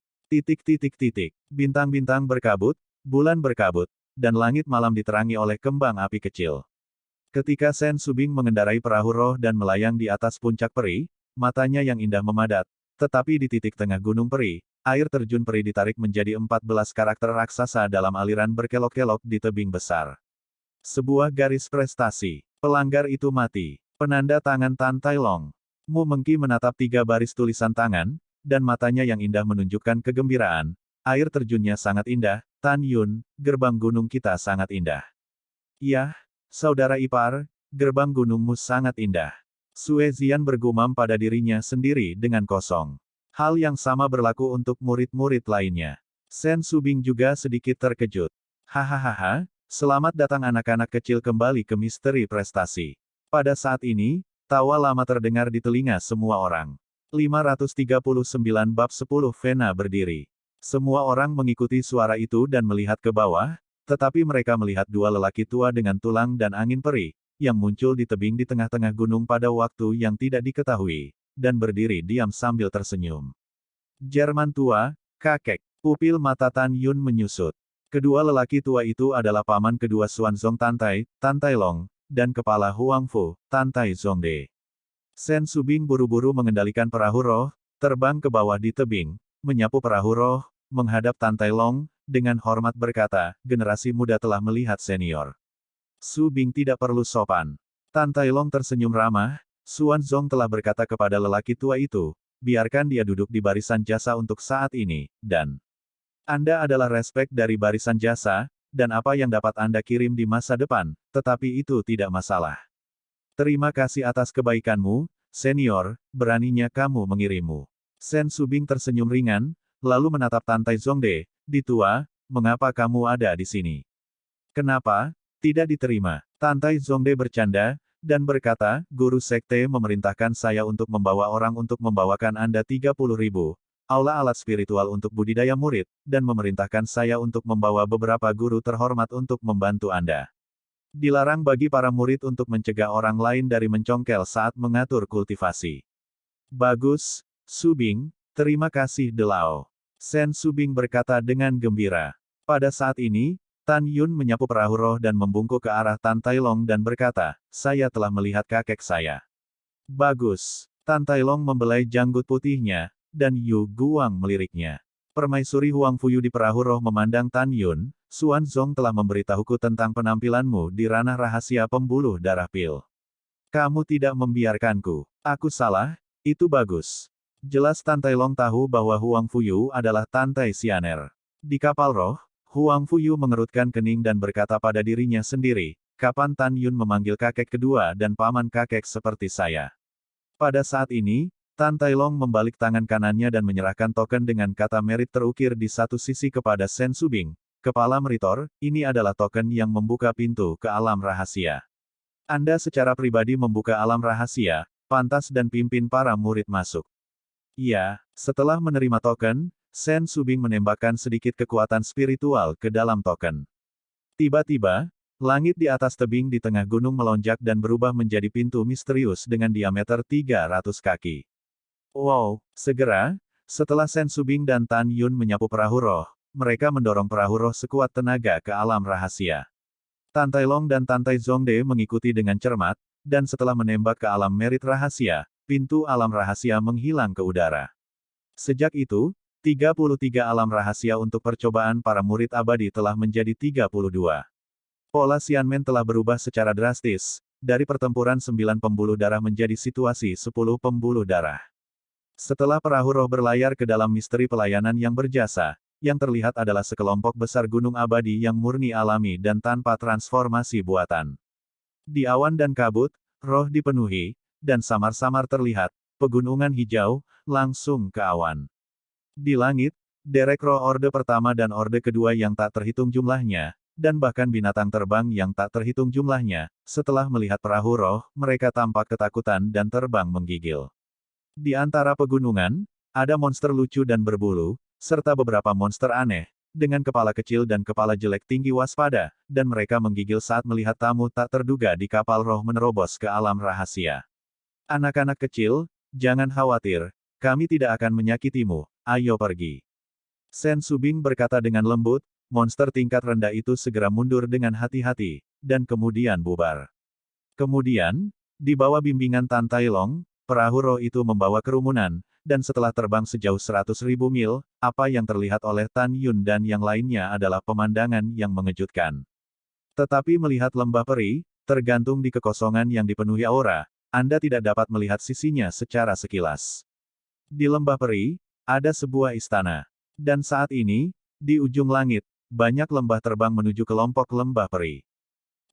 Bintang-bintang berkabut, bulan berkabut, dan langit malam diterangi oleh kembang api kecil. Ketika Sen Subing mengendarai perahu roh dan melayang di atas puncak peri, matanya yang indah memadat, tetapi di titik tengah gunung peri, air terjun peri ditarik menjadi 14 karakter raksasa dalam aliran berkelok-kelok di tebing besar. Sebuah garis prestasi. Pelanggar itu mati. Penanda tangan Tan Tai Long. Mu Mengki menatap 3 baris tulisan tangan, dan matanya yang indah menunjukkan kegembiraan. Air terjunnya sangat indah, Tan Yun, gerbang gunung kita sangat indah. Yah, saudara ipar, gerbang gunungmu sangat indah. Sue Zian bergumam pada dirinya sendiri dengan kosong. Hal yang sama berlaku untuk murid-murid lainnya. Sen Subing juga sedikit terkejut. Hahaha, selamat datang anak-anak kecil kembali ke misteri prestasi. Pada saat ini, tawa lama terdengar di telinga semua orang. 539 bab 10 Vena berdiri. Semua orang mengikuti suara itu dan melihat ke bawah, tetapi mereka melihat 2 lelaki tua dengan tulang dan angin perih, yang muncul di tebing di tengah-tengah gunung pada waktu yang tidak diketahui, dan berdiri diam sambil tersenyum. Jerman tua, kakek, pupil mata Tan Yun menyusut. Kedua lelaki tua itu adalah paman kedua Xuanzong Tantai, Tan Tai Long, dan kepala Huangfu, Tantai Zongde. Sen Subing buru-buru mengendalikan perahu roh, terbang ke bawah di tebing, menyapu perahu roh, menghadap Tan Tai Long, dengan hormat berkata, generasi muda telah melihat senior. Subing tidak perlu sopan. Tan Tai Long tersenyum ramah, Xuanzong telah berkata kepada lelaki tua itu, biarkan dia duduk di barisan jasa untuk saat ini, dan Anda adalah respek dari barisan jasa, dan apa yang dapat Anda kirim di masa depan, tetapi itu tidak masalah. Terima kasih atas kebaikanmu, senior, beraninya kamu mengirimmu. Sen Subing tersenyum ringan, lalu menatap Tantai Zongde, ditua, mengapa kamu ada di sini? Kenapa? Tidak diterima. Tantai Zongde bercanda, dan berkata, guru sekte memerintahkan saya untuk membawa orang untuk membawakan Anda 30.000 aula alat spiritual untuk budidaya murid, dan memerintahkan saya untuk membawa beberapa guru terhormat untuk membantu Anda. Dilarang bagi para murid untuk mencegah orang lain dari mencongkel saat mengatur kultivasi. Bagus, Subing, terima kasih Delao. Sen Subing berkata dengan gembira. Pada saat ini, Tan Yun menyapu perahu roh dan membungkuk ke arah Tan Tai Long dan berkata, saya telah melihat kakek saya. Bagus. Tan Tai Long membelai janggut putihnya, dan Yu Guang meliriknya. Permaisuri Huangfu Yu di perahu roh memandang Tan Yun, Xuanzong telah memberitahuku tentang penampilanmu di ranah rahasia pembuluh darah pil. Kamu tidak membiarkanku. Aku salah, itu bagus. Jelas Tan Tai Long tahu bahwa Huangfu Yu adalah Tantai Xianer. Di kapal roh, Huangfu Yu mengerutkan kening dan berkata pada dirinya sendiri, kapan Tan Yun memanggil kakek kedua dan paman kakek seperti saya. Pada saat ini, Tan Tai Long membalik tangan kanannya dan menyerahkan token dengan kata merit terukir di satu sisi kepada Sen Subing. Kepala Meritor, ini adalah token yang membuka pintu ke alam rahasia. Anda secara pribadi membuka alam rahasia, pantas dan pimpin para murid masuk. Iya, setelah menerima token, Sen Subing menembakkan sedikit kekuatan spiritual ke dalam token. Tiba-tiba, langit di atas tebing di tengah gunung melonjak dan berubah menjadi pintu misterius dengan diameter 300 kaki. Wow, segera, setelah Sen Subing dan Tan Yun menyapu perahu roh, mereka mendorong perahu roh sekuat tenaga ke alam rahasia. Tan Tai Long dan Tantai Zongde mengikuti dengan cermat, dan setelah menembak ke alam merit rahasia, pintu alam rahasia menghilang ke udara. Sejak itu, 33 alam rahasia untuk percobaan para murid abadi telah menjadi 32. Pola Xianmen telah berubah secara drastis, dari pertempuran 9 pembuluh darah menjadi situasi 10 pembuluh darah. Setelah perahu roh berlayar ke dalam misteri pelayanan yang berjasa, yang terlihat adalah sekelompok besar gunung abadi yang murni alami dan tanpa transformasi buatan. Di awan dan kabut, roh dipenuhi, dan samar-samar terlihat, pegunungan hijau, langsung ke awan. Di langit, derek roh Orde Pertama dan Orde Kedua yang tak terhitung jumlahnya, dan bahkan binatang terbang yang tak terhitung jumlahnya, setelah melihat perahu roh, mereka tampak ketakutan dan terbang menggigil. Di antara pegunungan, ada monster lucu dan berbulu, serta beberapa monster aneh, dengan kepala kecil dan kepala jelek tinggi waspada, dan mereka menggigil saat melihat tamu tak terduga di kapal roh menerobos ke alam rahasia. Anak-anak kecil, jangan khawatir, kami tidak akan menyakitimu, ayo pergi. Sen Subing berkata dengan lembut, monster tingkat rendah itu segera mundur dengan hati-hati, dan kemudian bubar. Kemudian, di bawah bimbingan Tan Tai Long, perahu roh itu membawa kerumunan, dan setelah terbang sejauh 100.000 mil, apa yang terlihat oleh Tan Yun dan yang lainnya adalah pemandangan yang mengejutkan. Tetapi melihat lembah peri, tergantung di kekosongan yang dipenuhi aura, Anda tidak dapat melihat sisinya secara sekilas. Di lembah peri, ada sebuah istana. Dan saat ini, di ujung langit, banyak lembah terbang menuju kelompok lembah peri.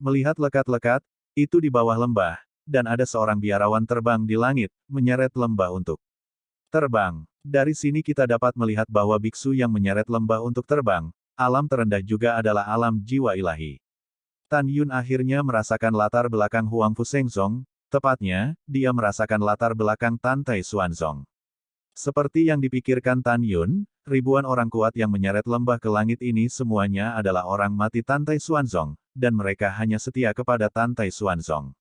Melihat lekat-lekat, itu di bawah lembah, dan ada seorang biarawan terbang di langit, menyeret lembah untuk terbang. Dari sini kita dapat melihat bahwa biksu yang menyeret lembah untuk terbang, alam terendah juga adalah alam jiwa ilahi. Tan Yun akhirnya merasakan latar belakang Huang Fu Shengzong, tepatnya, dia merasakan latar belakang Tan Tai Xuanzong. Seperti yang dipikirkan Tan Yun, ribuan orang kuat yang menyeret lembah ke langit ini semuanya adalah orang mati Tan Tai Xuanzong, dan mereka hanya setia kepada Tan Tai Xuanzong.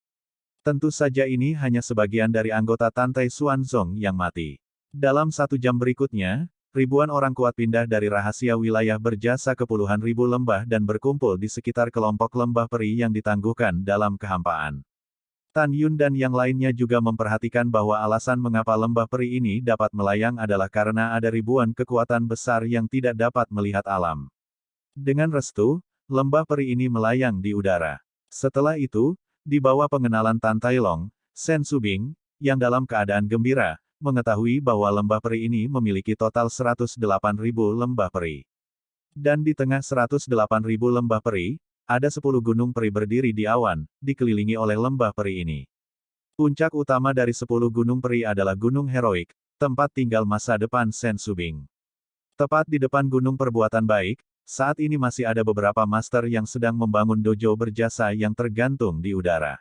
Tentu saja ini hanya sebagian dari anggota Tan Tai Xuanzong yang mati. Dalam 1 jam berikutnya, ribuan orang kuat pindah dari rahasia wilayah berjasa ke puluhan ribu lembah dan berkumpul di sekitar kelompok lembah peri yang ditangguhkan dalam kehampaan. Tan Yun dan yang lainnya juga memperhatikan bahwa alasan mengapa lembah peri ini dapat melayang adalah karena ada ribuan kekuatan besar yang tidak dapat melihat alam. Dengan restu, lembah peri ini melayang di udara. Setelah itu, di bawah pengenalan Tan Tai Long, Sen Subing, yang dalam keadaan gembira, mengetahui bahwa lembah peri ini memiliki total 108.000 lembah peri. Dan di tengah 108.000 lembah peri, ada 10 gunung peri berdiri di awan, dikelilingi oleh lembah peri ini. Puncak utama dari 10 gunung peri adalah Gunung Heroik, tempat tinggal masa depan Sen Subing. Tepat di depan Gunung Perbuatan Baik, saat ini masih ada beberapa master yang sedang membangun dojo berjasa yang tergantung di udara.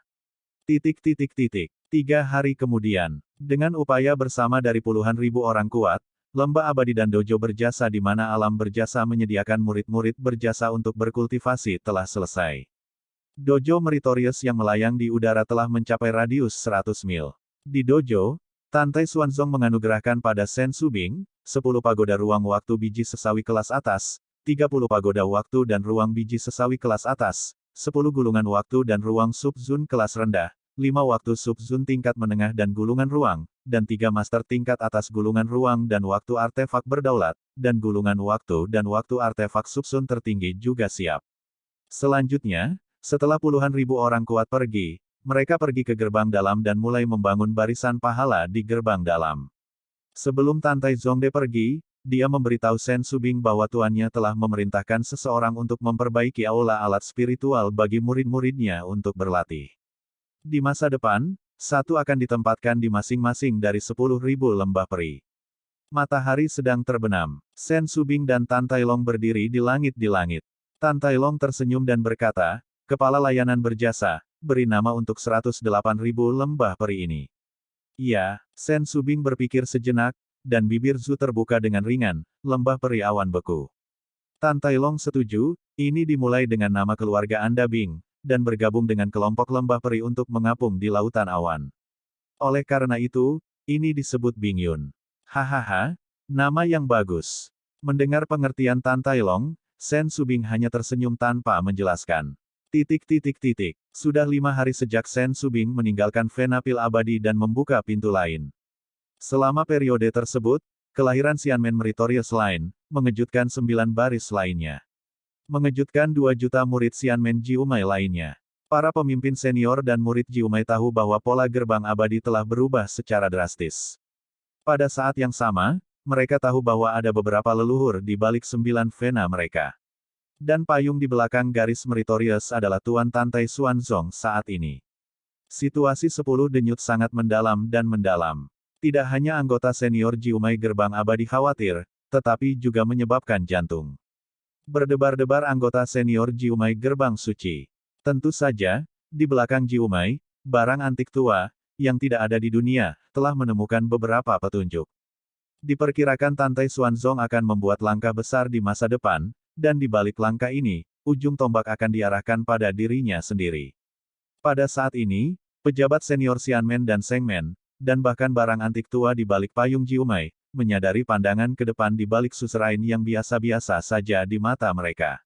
3 hari kemudian, dengan upaya bersama dari puluhan ribu orang kuat, lembah abadi dan dojo berjasa di mana alam berjasa menyediakan murid-murid berjasa untuk berkultivasi telah selesai. Dojo meritorius yang melayang di udara telah mencapai radius 100 mil. Di dojo, Tan Tai Xuanzong menganugerahkan pada Sen Subing, 10 pagoda ruang waktu biji sesawi kelas atas, 30 pagoda waktu dan ruang biji sesawi kelas atas, 10 gulungan waktu dan ruang sub-zun kelas rendah, 5 waktu sub-zun tingkat menengah dan gulungan ruang, dan 3 master tingkat atas gulungan ruang dan waktu artefak berdaulat, dan gulungan waktu dan waktu artefak sub-zun tertinggi juga siap. Selanjutnya, setelah puluhan ribu orang kuat pergi, mereka pergi ke gerbang dalam dan mulai membangun barisan pahala di gerbang dalam. Sebelum Tan Tai Zongde pergi, dia memberitahu Sen Subing bahwa tuannya telah memerintahkan seseorang untuk memperbaiki aula alat spiritual bagi murid-muridnya untuk berlatih. Di masa depan, satu akan ditempatkan di masing-masing dari 10.000 lembah peri. Matahari sedang terbenam. Sen Subing dan Tan Tai Long berdiri di langit. Tan Tai Long tersenyum dan berkata, Kepala layanan berjasa, beri nama untuk 108.000 lembah peri ini. Iya, Sen Subing berpikir sejenak, dan bibir Zhu terbuka dengan ringan, lembah peri awan beku. Tan Tai Long setuju, ini dimulai dengan nama keluarga Anda Bing, dan bergabung dengan kelompok lembah peri untuk mengapung di lautan awan. Oleh karena itu, ini disebut Bing Yun. Hahaha, nama yang bagus. Mendengar pengertian Tan Tai Long, Sen Subing hanya tersenyum tanpa menjelaskan. Sudah 5 hari sejak Sen Subing meninggalkan Venapil Abadi dan membuka pintu lain. Selama periode tersebut, kelahiran Xianmen Meritorious lain, mengejutkan 9 baris lainnya. Mengejutkan 2 juta murid Xianmen Jiumai lainnya. Para pemimpin senior dan murid Jiumai tahu bahwa pola gerbang abadi telah berubah secara drastis. Pada saat yang sama, mereka tahu bahwa ada beberapa leluhur di balik 9 vena mereka. Dan payung di belakang garis Meritorious adalah Tuan Tan Tai Xuanzong saat ini. Situasi 10 denyut sangat mendalam dan mendalam. Tidak hanya anggota senior Jiumai gerbang abadi khawatir, tetapi juga menyebabkan jantung berdebar-debar. Anggota senior Jiumai Gerbang Suci. Tentu saja, di belakang Jiumai, barang antik tua, yang tidak ada di dunia, telah menemukan beberapa petunjuk. Diperkirakan Tantai Xuanzong akan membuat langkah besar di masa depan, dan di balik langkah ini, ujung tombak akan diarahkan pada dirinya sendiri. Pada saat ini, pejabat senior Xianmen dan Sengmen, dan bahkan barang antik tua di balik payung Jiumai, menyadari pandangan ke depan di balik suserain yang biasa-biasa saja di mata mereka.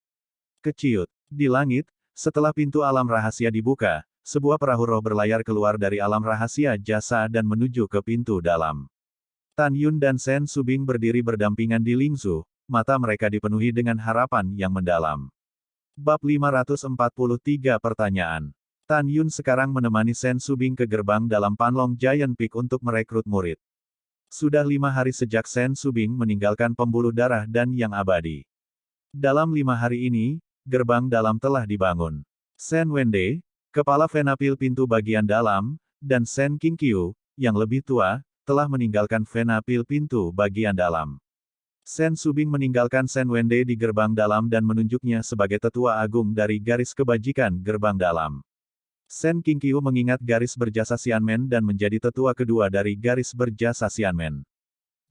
Keciut. Di langit, setelah pintu alam rahasia dibuka, sebuah perahu roh berlayar keluar dari alam rahasia jasa dan menuju ke pintu dalam. Tan Yun dan Sen Subing berdiri berdampingan di Lingzu, mata mereka dipenuhi dengan harapan yang mendalam. Bab 543 Pertanyaan. Tan Yun sekarang menemani Sen Subing ke gerbang dalam Panlong Giant Peak untuk merekrut murid. Sudah 5 hari sejak Sen Subing meninggalkan pembuluh darah dan yang abadi. Dalam 5 hari ini, gerbang dalam telah dibangun. Sen Wende, kepala Venapil pintu bagian dalam, dan Sen Qingqiu, yang lebih tua, telah meninggalkan Venapil pintu bagian dalam. Sen Subing meninggalkan Sen Wende di gerbang dalam dan menunjuknya sebagai tetua agung dari garis kebajikan gerbang dalam. Sen Qingqiu mengingat garis berjasa Xianmen dan menjadi tetua kedua dari garis berjasa Xianmen.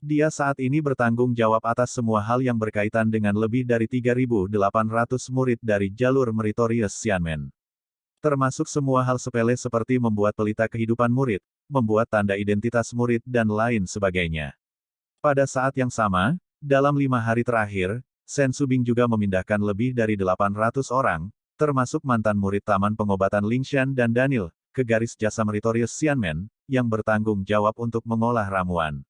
Dia saat ini bertanggung jawab atas semua hal yang berkaitan dengan lebih dari 3.800 murid dari jalur meritorious Xianmen. Termasuk semua hal sepele seperti membuat pelita kehidupan murid, membuat tanda identitas murid dan lain sebagainya. Pada saat yang sama, dalam 5 hari terakhir, Sen Subing juga memindahkan lebih dari 800 orang, termasuk mantan murid Taman Pengobatan Lingshan dan Daniel, ke garis jasa meritorious Xianmen, yang bertanggung jawab untuk mengolah ramuan.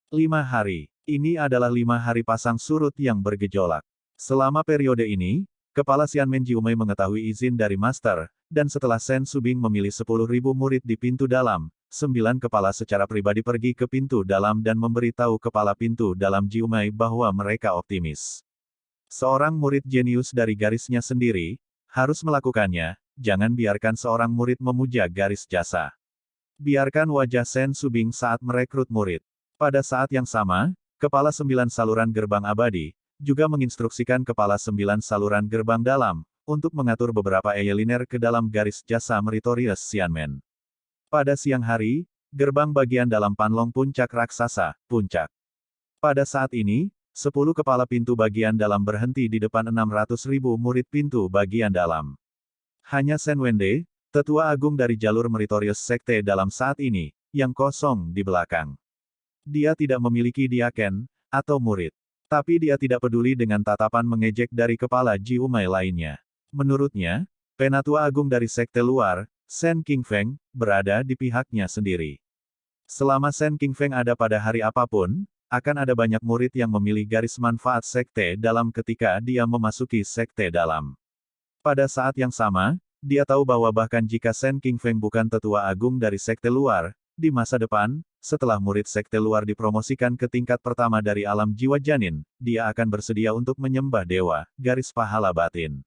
5 hari. Ini adalah 5 hari pasang surut yang bergejolak. Selama periode ini, Kepala Xianmen Jiumai mengetahui izin dari Master, dan setelah Sen Subing memilih 10.000 murid di pintu dalam, 9 kepala secara pribadi pergi ke pintu dalam dan memberitahu kepala pintu dalam Jiumai bahwa mereka optimis. Seorang murid jenius dari garisnya sendiri, harus melakukannya, jangan biarkan seorang murid memuja garis jasa. Biarkan wajah Sen Subing saat merekrut murid. Pada saat yang sama, Kepala 9 saluran gerbang abadi, juga menginstruksikan Kepala 9 saluran gerbang dalam, untuk mengatur beberapa eyeliner ke dalam garis jasa meritorious Xianmen. Pada siang hari, gerbang bagian dalam Panlong Puncak Raksasa, Puncak. Pada saat ini, 10 kepala pintu bagian dalam berhenti di depan 600.000 murid pintu bagian dalam. Hanya Sen Wende, tetua agung dari jalur meritorious sekte dalam saat ini, yang kosong di belakang. Dia tidak memiliki diaken, atau murid. Tapi dia tidak peduli dengan tatapan mengejek dari kepala Jiumai lainnya. Menurutnya, penatua agung dari sekte luar, Sen Qingfeng, berada di pihaknya sendiri. Selama Sen Qingfeng ada pada hari apapun, akan ada banyak murid yang memilih garis manfaat sekte dalam ketika dia memasuki sekte dalam. Pada saat yang sama, dia tahu bahwa bahkan jika Sen Qingfeng bukan tetua agung dari sekte luar, di masa depan, setelah murid sekte luar dipromosikan ke tingkat pertama dari alam jiwa janin, dia akan bersedia untuk menyembah dewa, garis pahala batin.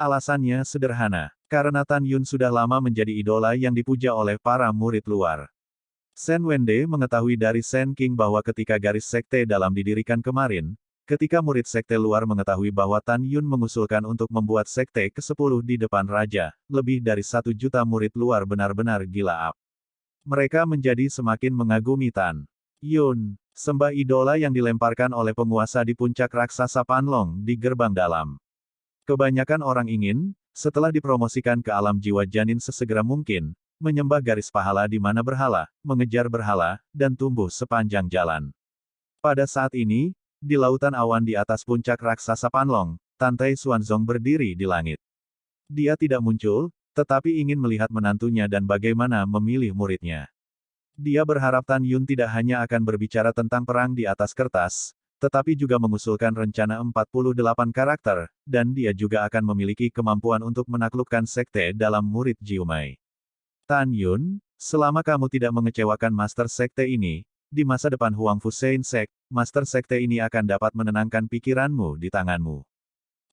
Alasannya sederhana, karena Tan Yun sudah lama menjadi idola yang dipuja oleh para murid luar. Sen Wende mengetahui dari Sen King bahwa ketika garis sekte dalam didirikan kemarin, ketika murid sekte luar mengetahui bahwa Tan Yun mengusulkan untuk membuat sekte ke-10 di depan raja, lebih dari 1 juta murid luar benar-benar gila. Mereka menjadi semakin mengagumi Tan Yun, sembah idola yang dilemparkan oleh penguasa di puncak raksasa Panlong di gerbang dalam. Kebanyakan orang ingin, setelah dipromosikan ke alam jiwa janin sesegera mungkin, menyembah garis pahala di mana berhala, mengejar berhala, dan tumbuh sepanjang jalan. Pada saat ini, di lautan awan di atas puncak raksasa Panlong, Tantai Xuanzong berdiri di langit. Dia tidak muncul, tetapi ingin melihat menantunya dan bagaimana memilih muridnya. Dia berharap Tan Yun tidak hanya akan berbicara tentang perang di atas kertas, tetapi juga mengusulkan rencana 48 karakter, dan dia juga akan memiliki kemampuan untuk menaklukkan sekte dalam murid Jiumai. Tan Yun, selama kamu tidak mengecewakan Master Sekte ini, di masa depan Huang Fusein Sek, Master Sekte ini akan dapat menenangkan pikiranmu di tanganmu.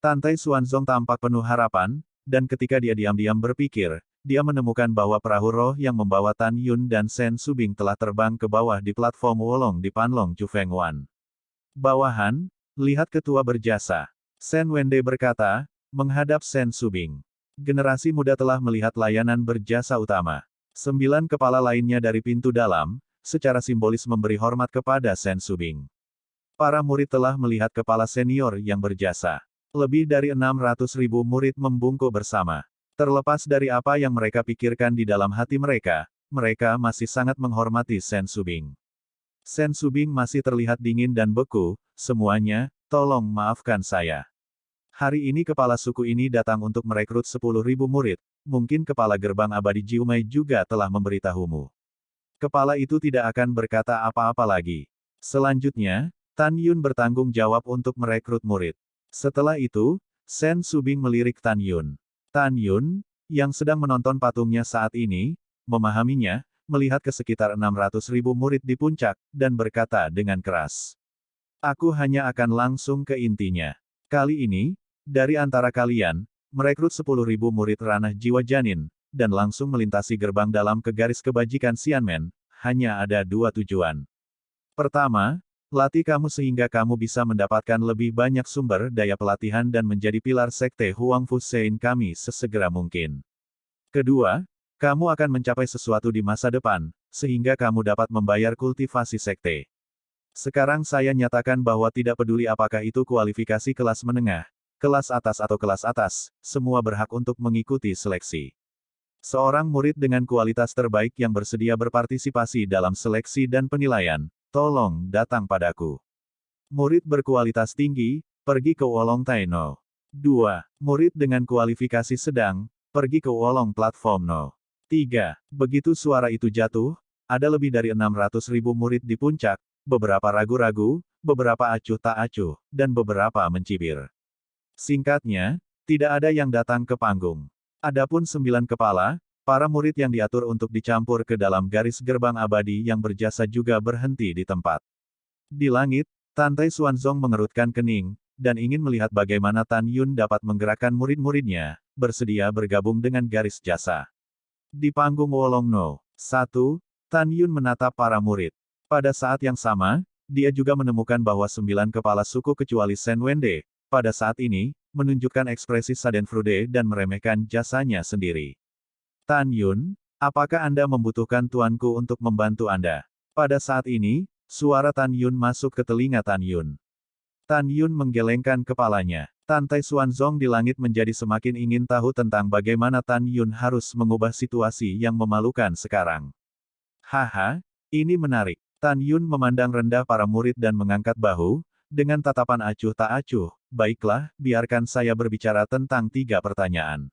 Tantai Xuanzong tampak penuh harapan, dan ketika dia diam-diam berpikir, dia menemukan bahwa perahu roh yang membawa Tan Yun dan Sen Subing telah terbang ke bawah di platform Wolong di Panlong Jufeng Wan. Bawahan, lihat ketua berjasa. Sen Wende berkata, menghadap Sen Subing. Generasi muda telah melihat layanan berjasa utama. 9 kepala lainnya dari pintu dalam, secara simbolis memberi hormat kepada Sen Subing. Para murid telah melihat kepala senior yang berjasa. Lebih dari 600.000 murid membungkuk bersama. Terlepas dari apa yang mereka pikirkan di dalam hati mereka, mereka masih sangat menghormati Sen Subing. Sen Subing masih terlihat dingin dan beku, semuanya, tolong maafkan saya. Hari ini kepala suku ini datang untuk merekrut 10.000 murid, mungkin kepala gerbang abadi Jiumai juga telah memberitahumu. Kepala itu tidak akan berkata apa-apa lagi. Selanjutnya, Tan Yun bertanggung jawab untuk merekrut murid. Setelah itu, Sen Subing melirik Tan Yun. Tan Yun, yang sedang menonton patungnya saat ini, memahaminya, melihat ke sekitar 600.000 murid di puncak, dan berkata dengan keras. Aku hanya akan langsung ke intinya. Kali ini, dari antara kalian, merekrut 10.000 murid ranah jiwa janin, dan langsung melintasi gerbang dalam ke garis kebajikan Xianmen, hanya ada 2 tujuan. Pertama, latih kamu sehingga kamu bisa mendapatkan lebih banyak sumber daya pelatihan dan menjadi pilar sekte Huang Fu Sein kami sesegera mungkin. Kedua, kamu akan mencapai sesuatu di masa depan, sehingga kamu dapat membayar kultivasi sekte. Sekarang saya nyatakan bahwa tidak peduli apakah itu kualifikasi kelas menengah, kelas atas atau kelas atas, semua berhak untuk mengikuti seleksi. Seorang murid dengan kualitas terbaik yang bersedia berpartisipasi dalam seleksi dan penilaian, tolong datang padaku. Murid berkualitas tinggi, pergi ke Wolong Taino. 2. Murid dengan kualifikasi sedang, pergi ke Wolong Platform No. 3. Begitu suara itu jatuh, ada lebih dari 600.000 murid di puncak, beberapa ragu-ragu, beberapa acuh tak acuh, dan beberapa mencibir. Singkatnya, tidak ada yang datang ke panggung. Adapun 9 kepala, para murid yang diatur untuk dicampur ke dalam garis gerbang abadi yang berjasa juga berhenti di tempat. Di langit, Tantai Xuanzong mengerutkan kening, dan ingin melihat bagaimana Tan Yun dapat menggerakkan murid-muridnya, bersedia bergabung dengan garis jasa. Di panggung Wolong No. 1, Tan Yun menatap para murid. Pada saat yang sama, dia juga menemukan bahwa 9 kepala suku kecuali Sen Wende, pada saat ini, menunjukkan ekspresi Schadenfreude dan meremehkan jasanya sendiri. Tan Yun, apakah Anda membutuhkan tuanku untuk membantu Anda? Pada saat ini, suara Tan Yun masuk ke telinga Tan Yun. Tan Yun menggelengkan kepalanya. Tantai Xuanzong di langit menjadi semakin ingin tahu tentang bagaimana Tan Yun harus mengubah situasi yang memalukan sekarang. Haha, ini menarik. Tan Yun memandang rendah para murid dan mengangkat bahu, dengan tatapan acuh tak acuh. Baiklah, biarkan saya berbicara tentang 3 pertanyaan.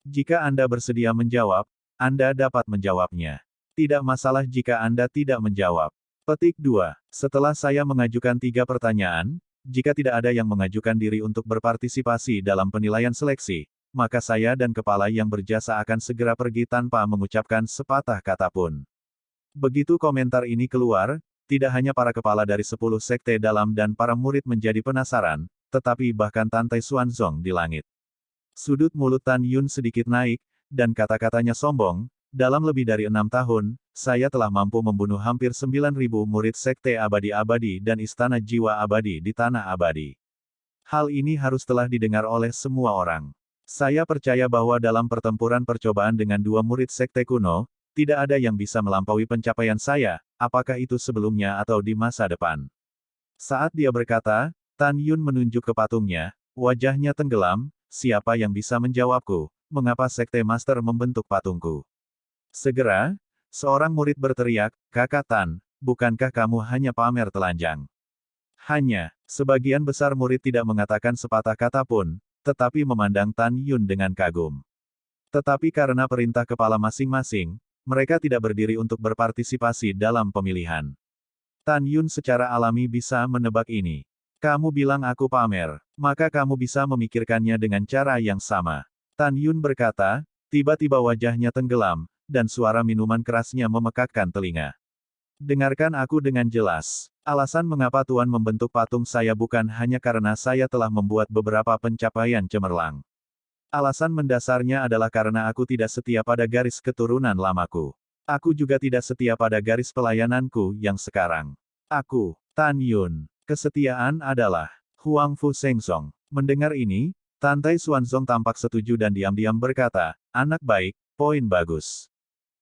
Jika Anda bersedia menjawab, Anda dapat menjawabnya. Tidak masalah jika Anda tidak menjawab. Petik 2. Setelah saya mengajukan 3 pertanyaan, jika tidak ada yang mengajukan diri untuk berpartisipasi dalam penilaian seleksi, maka saya dan kepala yang berjasa akan segera pergi tanpa mengucapkan sepatah kata pun. Begitu komentar ini keluar, tidak hanya para kepala dari 10 sekte dalam dan para murid menjadi penasaran, tetapi bahkan Tantai Xuanzong di langit. Sudut mulut Tan Yun sedikit naik, dan kata-katanya sombong, dalam lebih dari 6 tahun, saya telah mampu membunuh hampir 9.000 murid sekte abadi-abadi dan istana jiwa abadi di tanah abadi. Hal ini harus telah didengar oleh semua orang. Saya percaya bahwa dalam pertempuran percobaan dengan 2 murid sekte kuno, tidak ada yang bisa melampaui pencapaian saya, apakah itu sebelumnya atau di masa depan. Saat dia berkata, Tan Yun menunjuk ke patungnya, wajahnya tenggelam, siapa yang bisa menjawabku, mengapa sekte master membentuk patungku? Segera, seorang murid berteriak, Kakak Tan, bukankah kamu hanya pamer telanjang? Hanya, sebagian besar murid tidak mengatakan sepatah kata pun, tetapi memandang Tan Yun dengan kagum. Tetapi karena perintah kepala masing-masing, mereka tidak berdiri untuk berpartisipasi dalam pemilihan. Tan Yun secara alami bisa menebak ini. Kamu bilang aku pamer, maka kamu bisa memikirkannya dengan cara yang sama. Tan Yun berkata, tiba-tiba wajahnya tenggelam, dan suara minuman kerasnya memekakkan telinga. Dengarkan aku dengan jelas. Alasan mengapa Tuan membentuk patung saya bukan hanya karena saya telah membuat beberapa pencapaian cemerlang. Alasan mendasarnya adalah karena aku tidak setia pada garis keturunan lamaku. Aku juga tidak setia pada garis pelayananku yang sekarang. Aku, Tan Yun, Kesetiaan adalah Huang Fu Sengsong. Mendengar ini, Tante Xuanzong tampak setuju dan diam-diam berkata, anak baik, poin bagus.